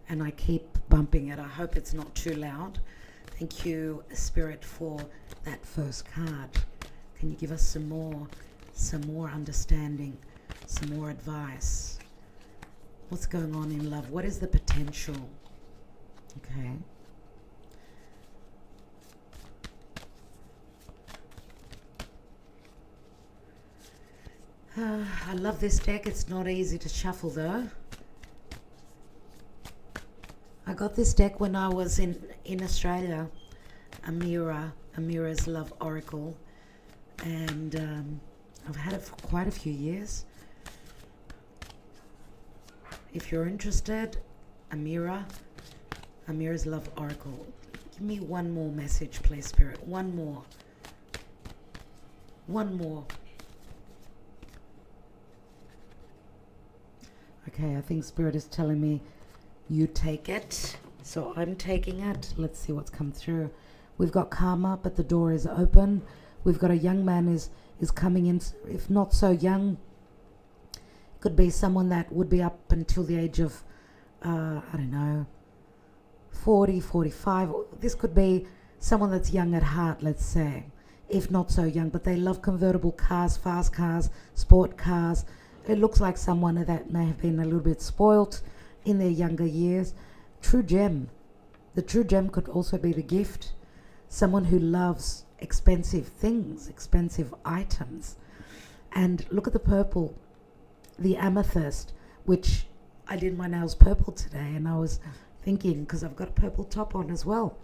and I keep bumping it. I hope it's not too loud. Thank you, Spirit, for that first card. Can you give us some more understanding, some more advice? What's going on in love? What is the potential? Okay. I love this deck. It's not easy to shuffle though. I got this deck when I was in Australia. Amira's Love Oracle. And I've had it for quite a few years. If you're interested, Amira's Love Oracle. Give me one more message, please, Spirit. One more. Okay, I think Spirit is telling me you take it. So I'm taking it. Let's see what's come through. We've got karma, but the door is open. We've got a young man is coming in. If not so young, could be someone that would be up until the age of, I don't know, 40, 45. This could be someone that's young at heart, let's say. If not so young, but they love convertible cars, fast cars, sport cars. It looks like someone that may have been a little bit spoilt in their younger years. True gem. The true gem could also be the gift. Someone who loves expensive things, expensive items. And look at the purple, the amethyst, which I did my nails purple today, and I was thinking, because I've got a purple top on as well.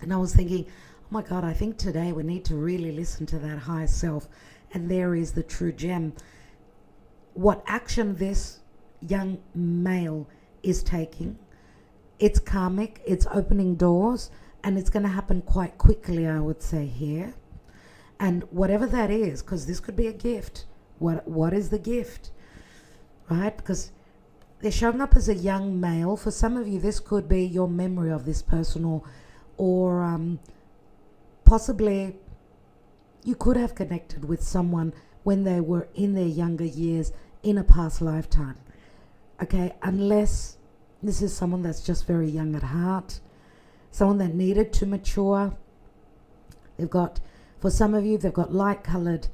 And I was thinking, oh my God, I think today we need to really listen to that higher self. And there is the true gem. What action this young male is taking, it's karmic, it's opening doors, and it's going to happen quite quickly, I would say here. And whatever that is, because this could be a gift. What is the gift? Right? Because they're showing up as a young male. For some of you, this could be your memory of this person, or possibly you could have connected with someone when they were in their younger years in a past lifetime. Okay, unless this is someone that's just very young at heart, someone that needed to mature. For some of you, they've got light colored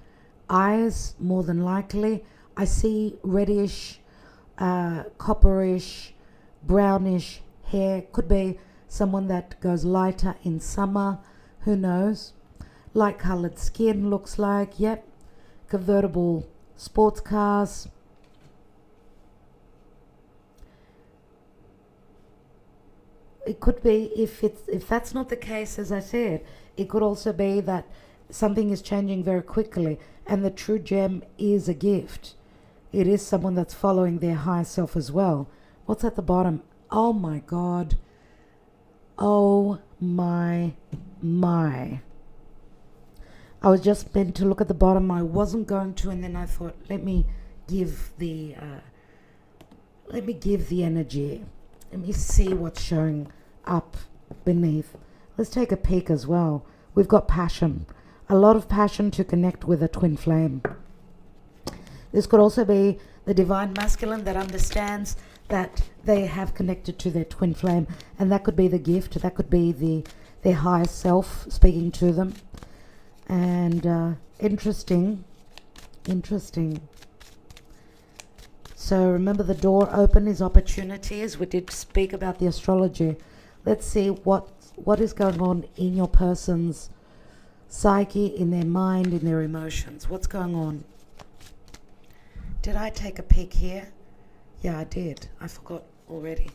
eyes, more than likely. I see reddish, copperish, brownish hair. Could be someone that goes lighter in summer, who knows. Light colored skin looks like, yep. Convertible sports cars. It could be, if that's not the case, as I said, it could also be that something is changing very quickly, and the true gem is a gift. It is someone that's following their higher self as well. What's at the bottom? Oh my God. Oh my. I was just meant to look at the bottom. I wasn't going to, and then I thought, let me give the energy. Let me see what's showing up beneath. Let's take a peek as well. We've got passion. A lot of passion to connect with a twin flame. This could also be the divine masculine that understands that they have connected to their twin flame, and that could be the gift. That could be their higher self speaking to them. And interesting. So remember, the door open is opportunities. We did speak about the astrology. Let's see what is going on in your person's psyche, in their mind, in their emotions. What's going on? Did I take a peek here? Yeah, I did. I forgot already.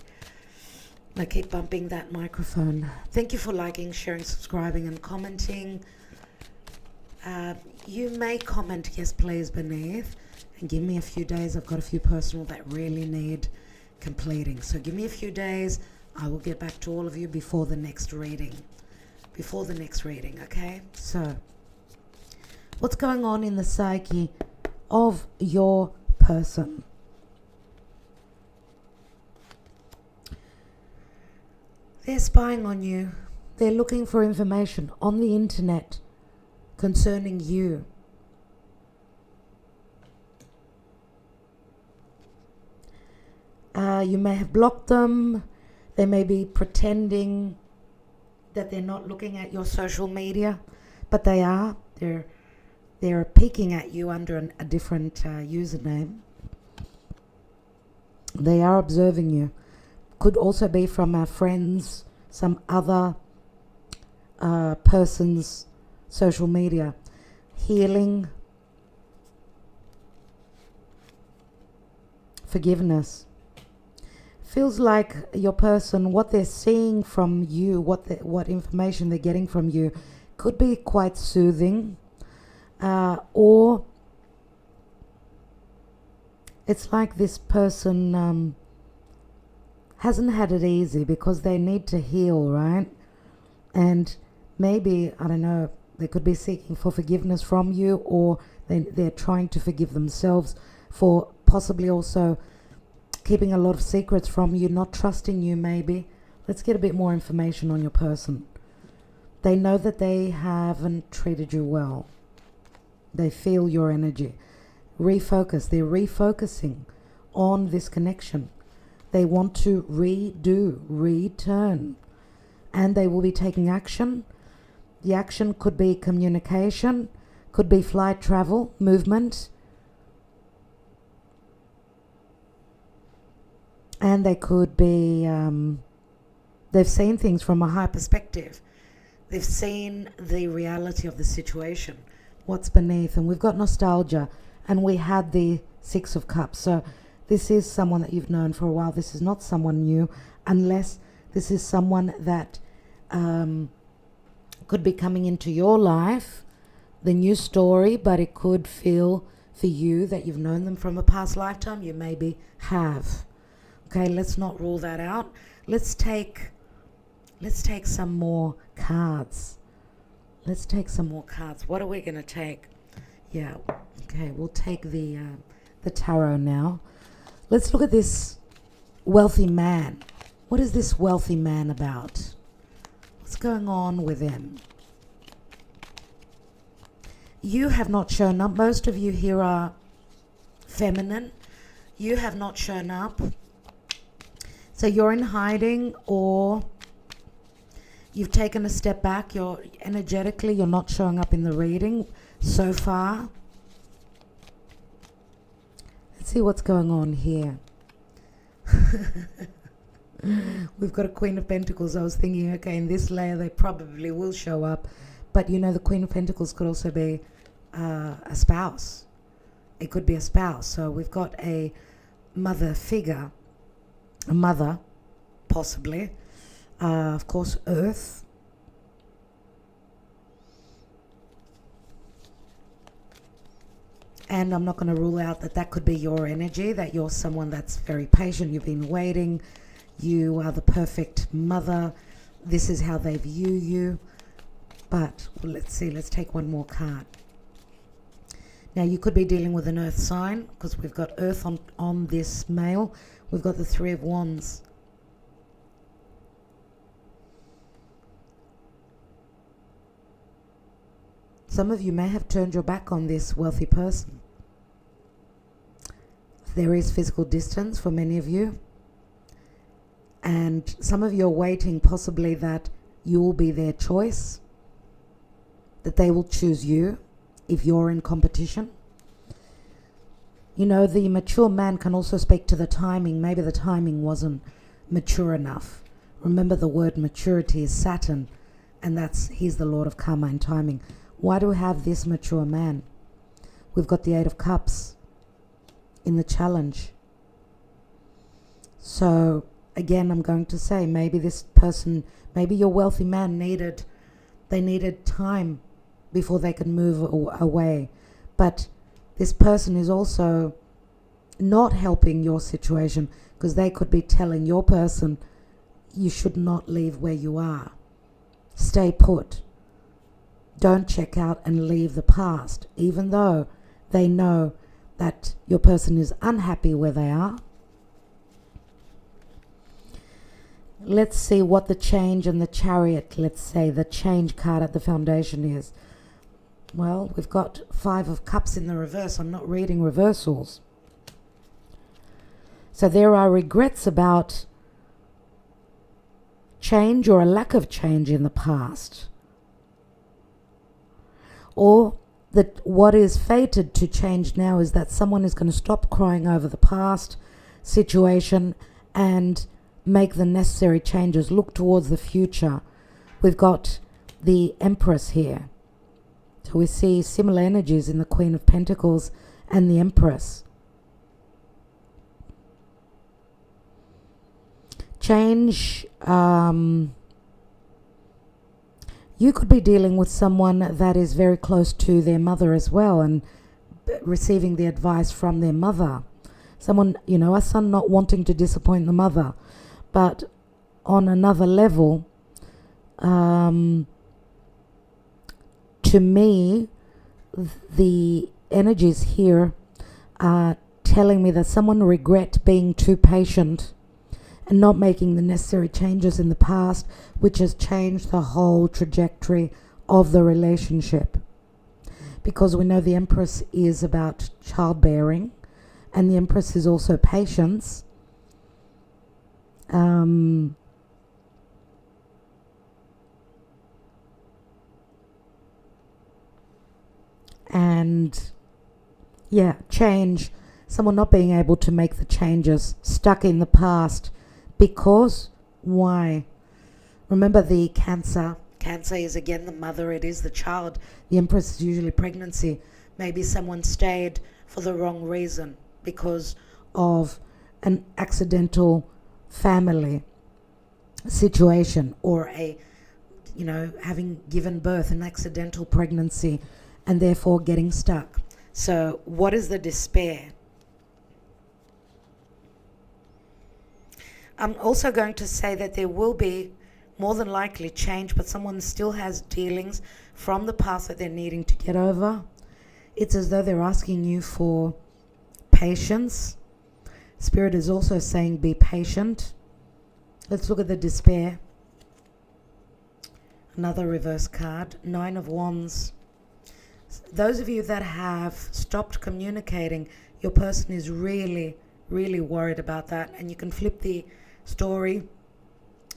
I keep bumping that microphone. Thank you for liking, sharing, subscribing, and commenting. You may comment yes please beneath, and give me a few days. I've got a few personal that really need completing, so give me a few days. I will get back to all of you before the next reading. Okay? So what's going on in the psyche of your person? They're spying on you. They're looking for information on the internet concerning you. You may have blocked them. They may be pretending that they're not looking at your social media, but they are. They're peeking at you under a different username. They are observing you. Could also be from our friends, some other person's social media. Healing, forgiveness. Feels like your person, what they're seeing from you, what information they're getting from you, could be quite soothing, or it's like this person hasn't had it easy because they need to heal, right? And maybe, I don't know, they could be seeking for forgiveness from you, or they're trying to forgive themselves for possibly also keeping a lot of secrets from you, not trusting you maybe. Let's get a bit more information on your person. They know that they haven't treated you well. They feel your energy. Refocus. They're refocusing on this connection. They want to return. And they will be taking action. The action could be communication, could be flight, travel, movement. And they could be, they've seen things from a high perspective. They've seen the reality of the situation, what's beneath. And we've got nostalgia, and we had the Six of Cups. So this is someone that you've known for a while. This is not someone new, unless this is someone that could be coming into your life, the new story, but it could feel for you that you've known them from a past lifetime. You maybe have. Okay, let's not rule that out. Let's take some more cards. Let's take some more cards. What are we going to take? Yeah, okay, we'll take the tarot now. Let's look at this wealthy man. What is this wealthy man about? What's going on with him? You have not shown up. Most of you here are feminine. You have not shown up. So you're in hiding, or you've taken a step back. You're energetically, you're not showing up in the reading so far. Let's see what's going on here. We've got a Queen of Pentacles. I was thinking, okay, in this layer they probably will show up. But you know, the Queen of Pentacles could also be a spouse. It could be a spouse. So we've got a mother figure, a mother, possibly. Of course, Earth. And I'm not going to rule out that could be your energy, that you're someone that's very patient. You've been waiting. You are the perfect mother. This is how they view you. But well, let's see. Let's take one more card. Now, you could be dealing with an earth sign, because we've got earth on this male. We've got the Three of Wands. Some of you may have turned your back on this wealthy person. There is physical distance for many of you. And some of you are waiting possibly that you will be their choice, that they will choose you if you're in competition. You know, the mature man can also speak to the timing. Maybe the timing wasn't mature enough. Remember, the word maturity is Saturn, and he's the Lord of karma and timing. Why do we have this mature man? We've got the Eight of Cups in the challenge. So again, I'm going to say, maybe this person, maybe your wealthy man needed time before they could move away. But this person is also not helping your situation, because they could be telling your person, you should not leave where you are. Stay put. Don't check out and leave the past, even though they know that your person is unhappy where they are. Let's see what the change and the Chariot, let's say the change card at the foundation is. Well, we've got Five of Cups in the reverse. I'm not reading reversals. So there are regrets about change or a lack of change in the past. Or that what is fated to change now is that someone is going to stop crying over the past situation and make the necessary changes, look towards the future. We've got the Empress here. So we see similar energies in the Queen of Pentacles and the Empress. Change. You could be dealing with someone that is very close to their mother as well, and receiving the advice from their mother. Someone, you know, a son not wanting to disappoint the mother. But on another level, to me, the energies here are telling me that someone regret being too patient and not making the necessary changes in the past, which has changed the whole trajectory of the relationship. Because we know the Empress is about childbearing, and the Empress is also patience. And yeah, change, someone not being able to make the changes, stuck in the past. Because why? Remember the Cancer. Cancer is again the mother, it is the child. The Empress is usually pregnancy. Maybe someone stayed for the wrong reason because of an accidental family situation, or having given birth, an accidental pregnancy, and therefore getting stuck. So what is the despair? I'm also going to say that there will be more than likely change, but someone still has dealings from the past that they're needing to get over. It's as though they're asking you for patience. Spirit is also saying be patient. Let's look at the despair. Another reverse card, 9 of Wands. Those of you that have stopped communicating, your person is really, really worried about that. And you can flip the story.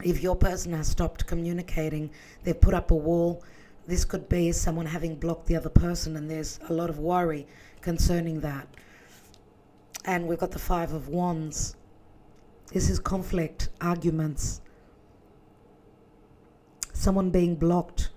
If your person has stopped communicating, they've put up a wall. This could be someone having blocked the other person, and there's a lot of worry concerning that. And we've got the 5 of Wands. This is conflict, arguments, someone being blocked,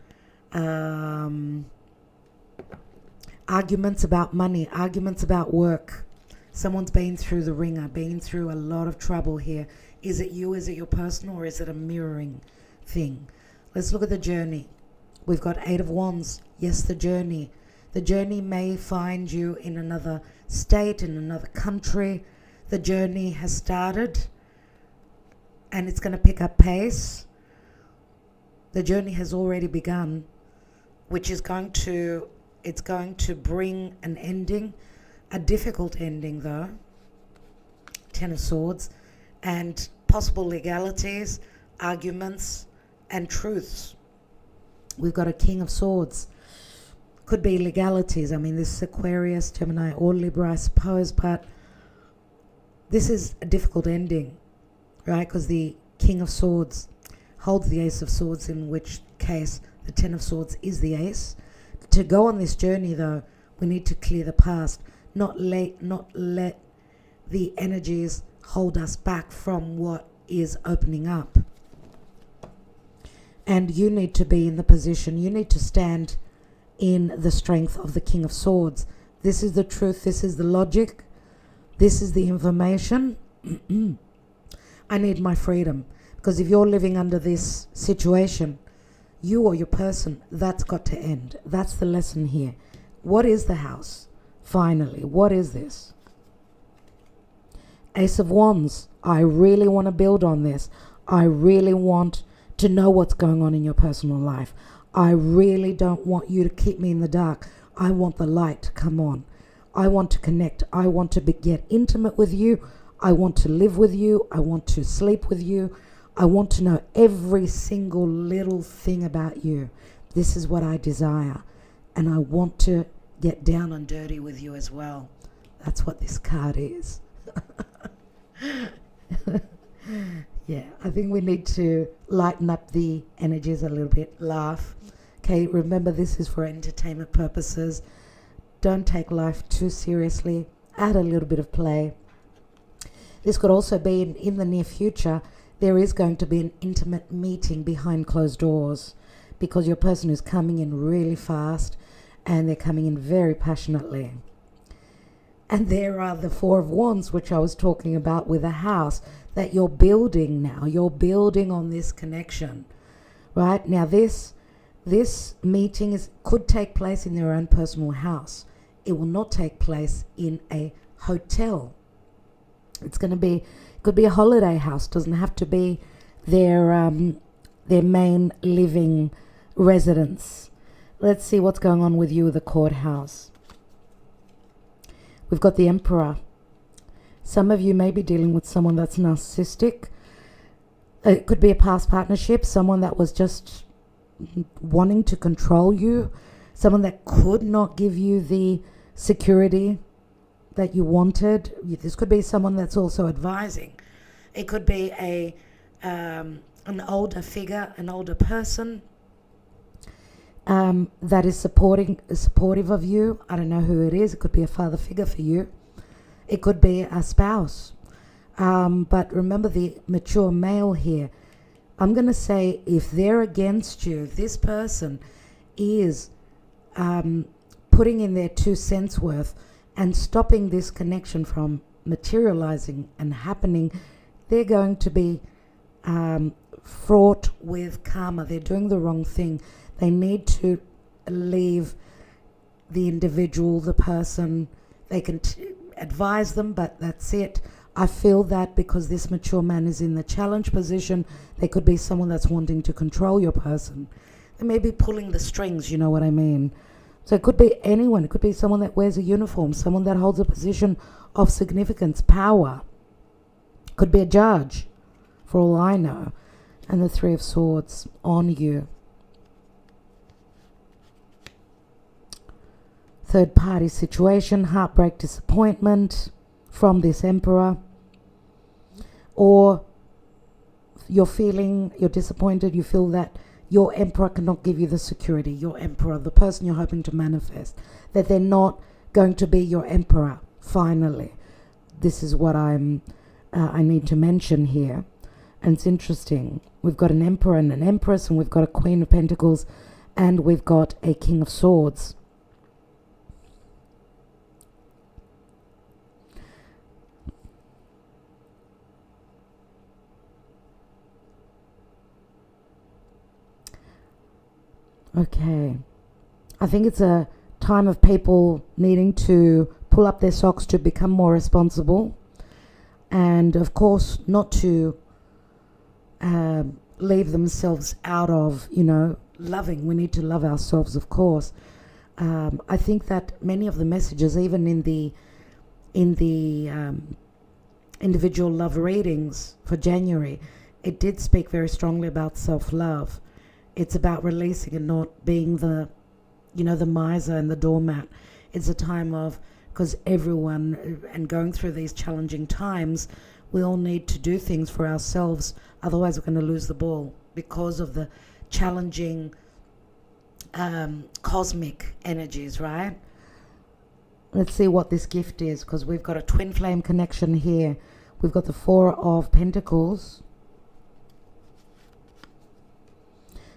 arguments about money, arguments about work. Someone's been through the ringer, been through a lot of trouble here. Is it you? Is it your person? Or is it a mirroring thing? Let's look at the journey. We've got 8 of Wands. Yes, the journey. The journey may find you in another state, in another country. The journey has started and it's going to pick up pace. The journey has already begun, which is going to bring an ending, a difficult ending though. 10 of Swords, and possible legalities, arguments, and truths. We've got a King of Swords. Could be legalities. I mean, this is Aquarius, Gemini, or Libra, I suppose, but this is a difficult ending, right? Because the King of Swords holds the Ace of Swords, in which case the 10 of Swords is the Ace. To go on this journey, though, we need to clear the past, not let the energies hold us back from what is opening up. And you need to be in the position, you need to stand in the strength of the King of Swords. This is the truth, this is the logic, this is the information. I need my freedom. Because if you're living under this situation, you or your person, that's got to end. That's the lesson here. What is the house? Finally, what is this? Ace of Wands. I really want to build on this. I really want to know what's going on in your personal life. I really don't want you to keep me in the dark. I want the light to come on. I want to connect. I want to get intimate with you. I want to live with you. I want to sleep with you. I want to know every single little thing about you. This is what I desire. And I want to get down and dirty with you as well. That's what this card is. Yeah, I think we need to lighten up the energies a little bit. Laugh. Okay, remember this is for entertainment purposes. Don't take life too seriously. Add a little bit of play. This could also be in the near future. There is going to be an intimate meeting behind closed doors, because your person is coming in really fast and they're coming in very passionately. And there are the 4 of Wands, which I was talking about with a house that you're building now. You're building on this connection, right? Now this meeting could take place in their own personal house. It will not take place in a hotel. It's going to be, could be a holiday house. Doesn't have to be their main living residence. Let's see what's going on with you with the courthouse. We've got the Emperor. Some of you may be dealing with someone that's narcissistic. It could be a past partnership, someone that was just wanting to control you, someone that could not give you the security that you wanted. This could be someone that's also advising. It could be an older figure, an older person that is supportive of you. I don't know who it is. It could be a father figure for you. It could be a spouse. But remember the mature male here. I'm going to say if they're against you, this person is putting in their 2 cents worth and stopping this connection from materializing and happening. They're going to be fraught with karma. They're doing the wrong thing. They need to leave the individual, the person. They can advise them, but that's it. I feel that because this mature man is in the challenge position, there could be someone that's wanting to control your person. They may be pulling the strings, you know what I mean? So it could be anyone. It could be someone that wears a uniform, someone that holds a position of significance, power. Could be a judge, for all I know. And the Three of Swords on you. Third party situation, heartbreak, disappointment from this Emperor. Or you're disappointed, you feel that your Emperor cannot give you the security, your Emperor, the person you're hoping to manifest, that they're not going to be your Emperor, finally. This is what I need to mention here. And it's interesting. We've got an Emperor and an Empress, and we've got a Queen of Pentacles, and we've got a King of Swords. Okay. I think it's a time of people needing to pull up their socks to become more responsible. And of course, not to leave themselves out of, loving. We need to love ourselves, of course. I think that many of the messages, even in the individual love readings for January, it did speak very strongly about self-love. It's about releasing and not being the miser and the doormat. It's a time of, because everyone, and going through these challenging times, we all need to do things for ourselves. Otherwise, we're going to lose the ball because of the challenging cosmic energies, right? Let's see what this gift is, because we've got a twin flame connection here. We've got the Four of Pentacles.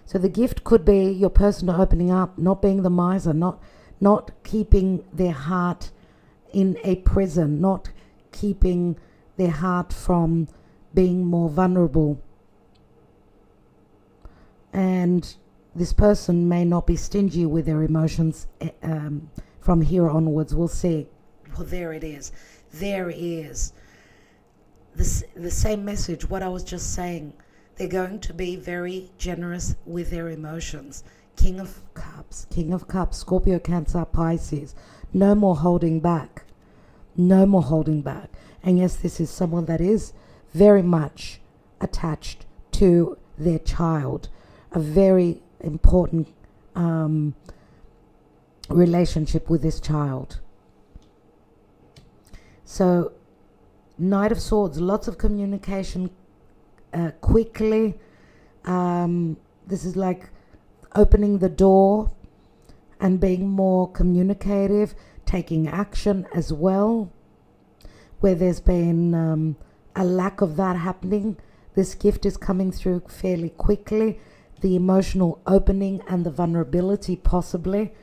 So the gift could be your person opening up, not being the miser, not keeping their heart in a prison, not keeping their heart from being more vulnerable. And this person may not be stingy with their emotions from here onwards. We'll see. Well, there it is. There is. The same message, what I was just saying. They're going to be very generous with their emotions. King of Cups, Scorpio, Cancer, Pisces. No more holding back. No more holding back. And yes, this is someone that is very much attached to their child. A very important relationship with this child. So, Knight of Swords, lots of communication quickly. This is like opening the door and being more communicative, taking action as well. Where there's been a lack of that happening, this gift is coming through fairly quickly. The emotional opening and the vulnerability possibly.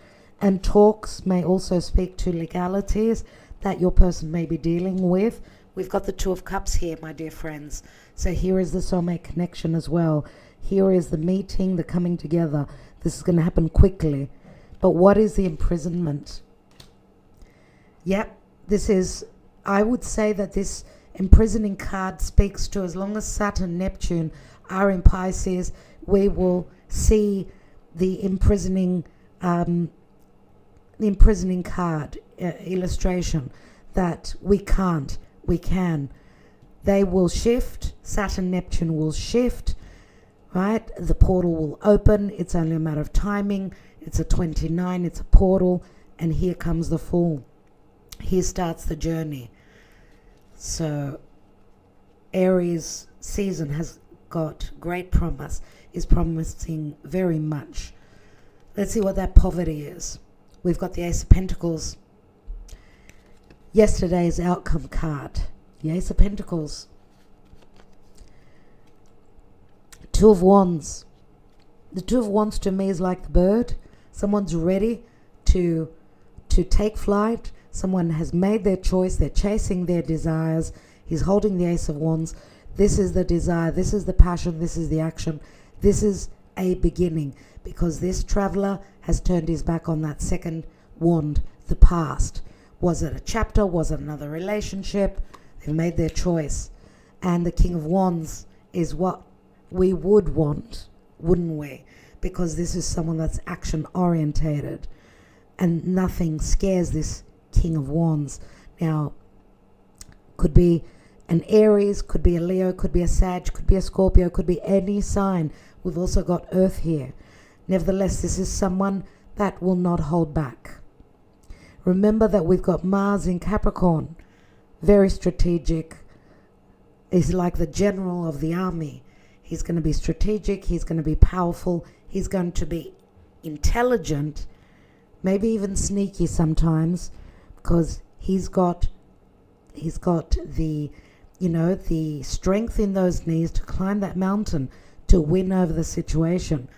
And talks may also speak to legalities that your person may be dealing with. We've got the Two of Cups here, my dear friends. So here is the soulmate connection as well. Here is the meeting, the coming together. This is going to happen quickly. But what is the imprisonment? Yep, this is, I would say that this imprisoning card speaks to, as long as Saturn, Neptune are in Pisces, we will see the imprisoning card illustration that we can't. We can. They will shift. Saturn, Neptune will shift, right? The portal will open. It's only a matter of timing. It's a 29. It's a portal. And here comes the Fool. Here starts the journey. So Aries season has got great promise. Is promising very much. Let's see what that poverty is. We've got the Ace of Pentacles. Yesterday's outcome card. The Ace of Pentacles. Two of Wands. The Two of Wands to me is like the bird. Someone's ready to take flight. Someone has made their choice. They're chasing their desires. He's holding the Ace of Wands. This is the desire. This is the passion. This is the action. This is a beginning, because this traveler has turned his back on that second wand, the past. Was it a chapter? Was it another relationship? They've made their choice. And the King of Wands is what we would want, wouldn't we? Because this is someone that's action orientated, and nothing scares this King of Wands. Now, could be an Aries, could be a Leo, could be a Sag, could be a Scorpio, could be any sign. We've also got Earth here. Nevertheless, this is someone that will not hold back. Remember that we've got Mars in Capricorn, very strategic. He's like the general of the army. He's going to be strategic, he's going to be powerful, he's going to be intelligent, maybe even sneaky sometimes, because he's got the, the strength in those knees to climb that mountain, to win over the situation.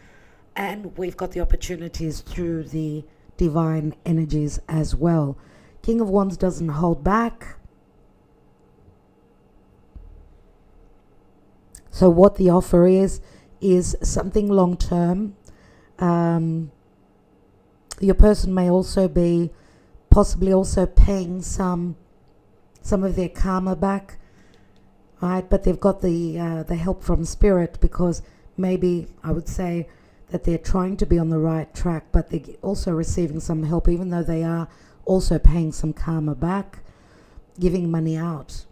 And we've got the opportunities through the divine energies as well. King of Wands doesn't hold back. So what the offer is something long term. Your person may also be possibly also paying some of their karma back, right? But they've got the help from spirit, because maybe I would say that they're trying to be on the right track, but they're also receiving some help, even though they are also paying some karma back, giving money out,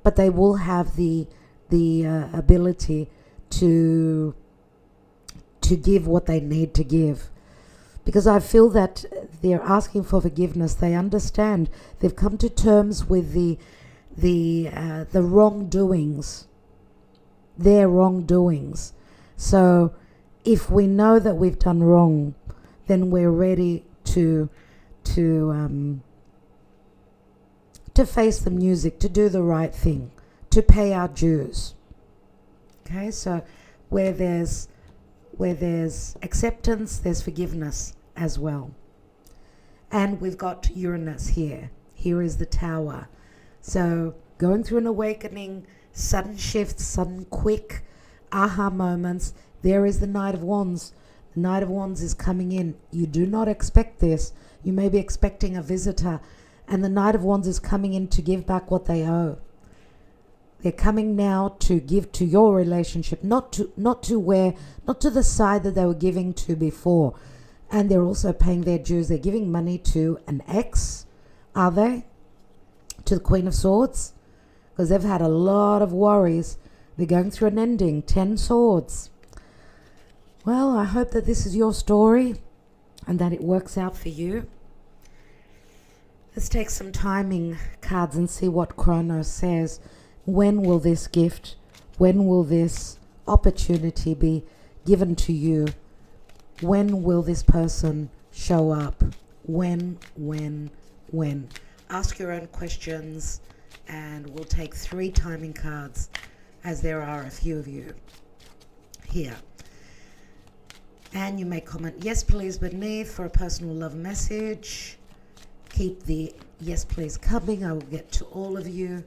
But they will have the ability to give what they need to give, because I feel that they're asking for forgiveness. They understand. They've come to terms with the wrongdoings, their wrongdoings. So if we know that we've done wrong, then we're ready to face the music, to do the right thing, to pay our dues. Okay, so where there's acceptance, there's forgiveness as well. And we've got Uranus here. Here is the Tower. So going through an awakening, sudden shifts, sudden quick aha moments. There is the Knight of Wands. The Knight of Wands is coming in. You do not expect this. You may be expecting a visitor, and the Knight of Wands is coming in to give back what they owe. They're coming now to give to your relationship, not to the side that they were giving to before. And they're also paying their dues. They're giving money to an ex, are they? To the Queen of Swords, because they've had a lot of worries. They're going through an ending. 10 swords. Well, I hope that this is your story and that it works out for you. Let's take some timing cards and see what Chronos says. When will this gift, when will this opportunity be given to you? When will this person show up? When? Ask your own questions, and we'll take 3 timing cards, as there are a few of you here. And you may comment yes please beneath for a personal love message. Keep the yes please coming. I will get to all of you.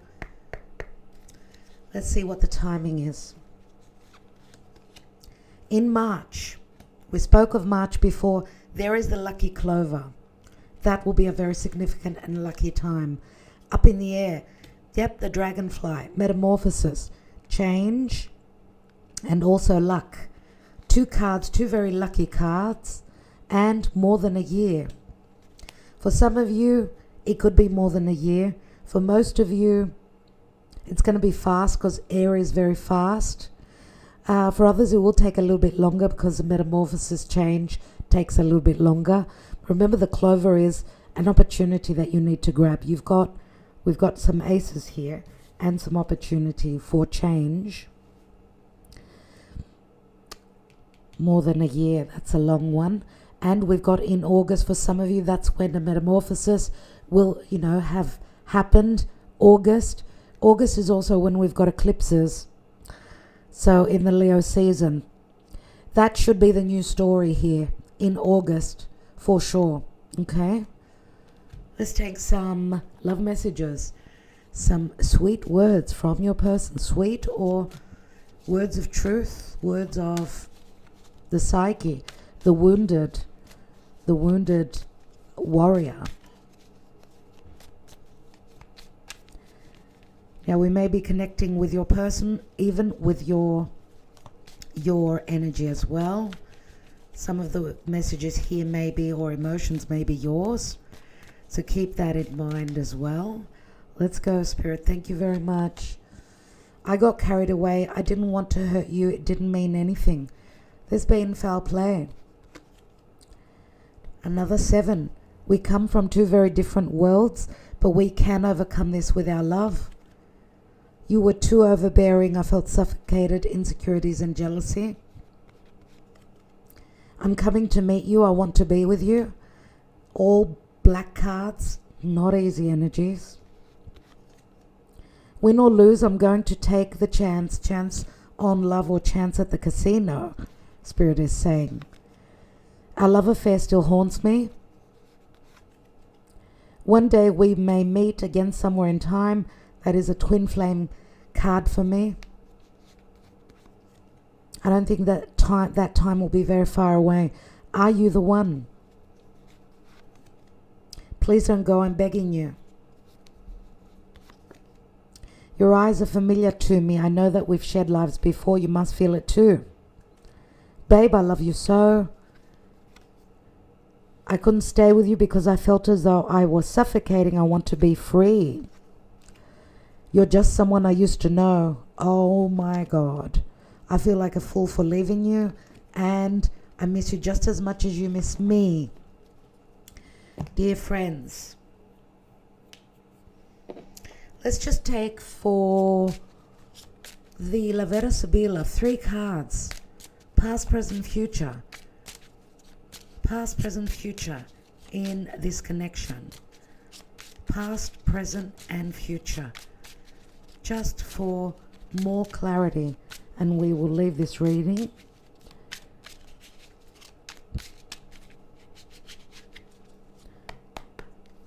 Let's see what the timing is. In March, we spoke of March before, there is the lucky clover. That will be a very significant and lucky time. Up in the air, yep, the dragonfly, metamorphosis, change, and also luck. 2 cards, 2 very lucky cards, and more than a year. For some of you, it could be more than a year. For most of you, it's going to be fast, because air is very fast. For others, it will take a little bit longer, because the metamorphosis change takes a little bit longer. Remember, the clover is an opportunity that you need to grab. We've got some aces here and some opportunity for change. More than a year, that's a long one. And we've got in August, for some of you, that's when the metamorphosis will, have happened. August is also when we've got eclipses. So in the Leo season, that should be the new story here in August for sure. Okay, let's take some love messages. some sweet words from your person, sweet or words of truth, words of the psyche, the wounded warrior. Now we may be connecting with your person, even with your energy as well. Some of the messages here may be, or emotions may be yours. So keep that in mind as well. Let's go, Spirit. Thank you very much. I got carried away. I didn't want to hurt you. It didn't mean anything. There's been foul play. Another 7. We come from 2 very different worlds, but we can overcome this with our love. You were too overbearing. I felt suffocated, insecurities and jealousy. I'm coming to meet you. I want to be with you. All black cards, not easy energies. Win or lose, I'm going to take the chance on love or chance at the casino, Spirit is saying. Our love affair still haunts me. One day we may meet again somewhere in time. That is a twin flame card for me. I don't think that time will be very far away. Are you the one? Please don't go, I'm begging you. Your eyes are familiar to me. I know that we've shared lives before. You must feel it too. Babe, I love you so. I couldn't stay with you because I felt as though I was suffocating. I want to be free. You're just someone I used to know. Oh my God. I feel like a fool for leaving you, and I miss you just as much as you miss me. Dear friends, let's just take for the La Vera Sibila 3 cards. Past, present, future. Past, present, future in this connection. Past, present, and future. Just for more clarity. And we will leave this reading.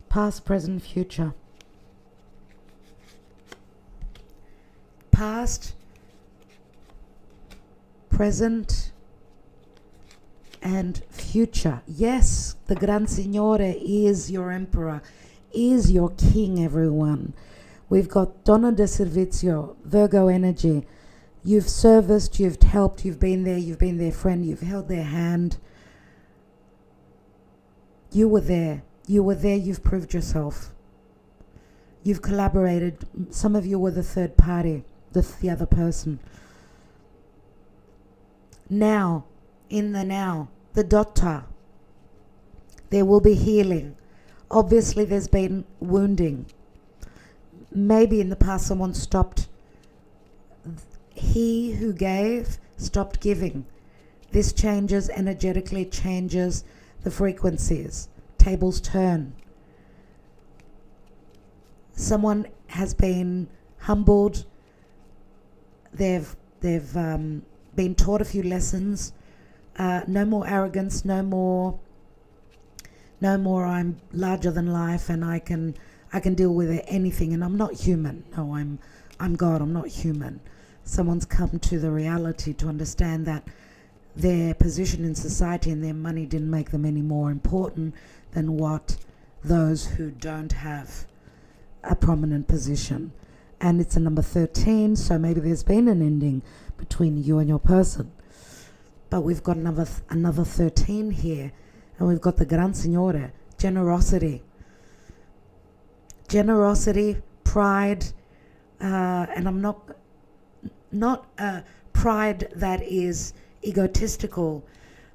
Past, present, future. Past, present, and future. Yes, the Gran Signore is your emperor, is your king, everyone. We've got Donna de Servizio, Virgo energy. You've serviced, you've helped, you've been their friend, you've held their hand. You were there, you've proved yourself. You've collaborated. Some of you were the third party, the other person. Now, in the now, the Dotta, there will be healing. Obviously, there's been wounding. Maybe in the past someone stopped. He who gave stopped giving. This changes energetically, changes the frequencies. Tables turn. Someone has been humbled. They've been taught a few lessons. No more arrogance. No more. I'm larger than life, and I can deal with anything. And I'm not human. No, I'm God. I'm not human. Someone's come to the reality to understand that their position in society and their money didn't make them any more important than what those who don't have a prominent position. And it's a number 13, so maybe there's been an ending between you and your person. But we've got another 13 here, and we've got the Gran Signore, generosity. Generosity, pride, and I'm not pride that is egotistical.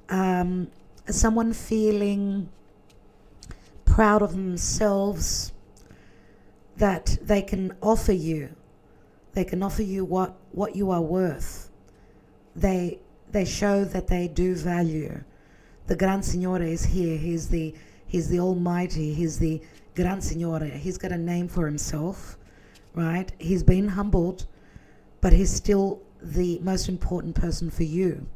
Someone feeling proud of themselves, that they can offer you what you are worth. They show that they do value. The Gran Signore is here. He's the Almighty. He's the Gran Signore. He's got a name for himself, right? He's been humbled, but he's still the most important person for you.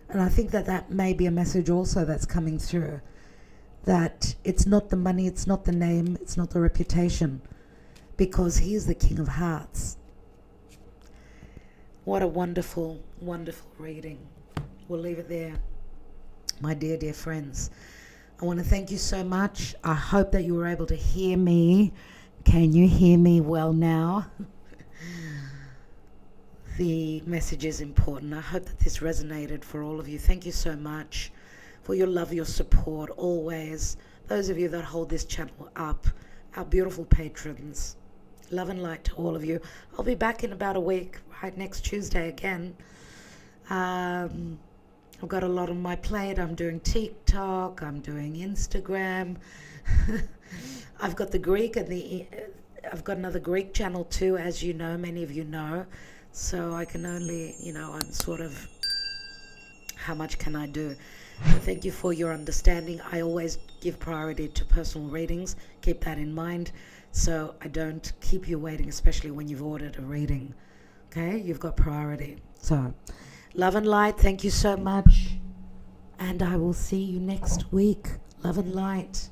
And I think that may be a message also that's coming through, that it's not the money, it's not the name, it's not the reputation. because he is the King of Hearts. What a wonderful, wonderful reading. We'll leave it there. My dear, dear friends, I want to thank you so much. I hope that you were able to hear me. Can you hear me well now? The message is important. I hope that this resonated for all of you. Thank you so much for your love, your support, always. Those of you that hold this channel up, our beautiful patrons. Love and light to all of you. I'll be back in about a week, right next Tuesday again. I've got a lot on my plate. I'm doing TikTok. I'm doing Instagram. I've got the Greek and I've got another Greek channel too, as you know, many of you know. So I can only, I'm sort of, how much can I do? Thank you for your understanding. I always give priority to personal readings. Keep that in mind so I don't keep you waiting, especially when you've ordered a reading. Okay? You've got priority. So, love and light. Thank you so much. And I will see you next week. Love and light.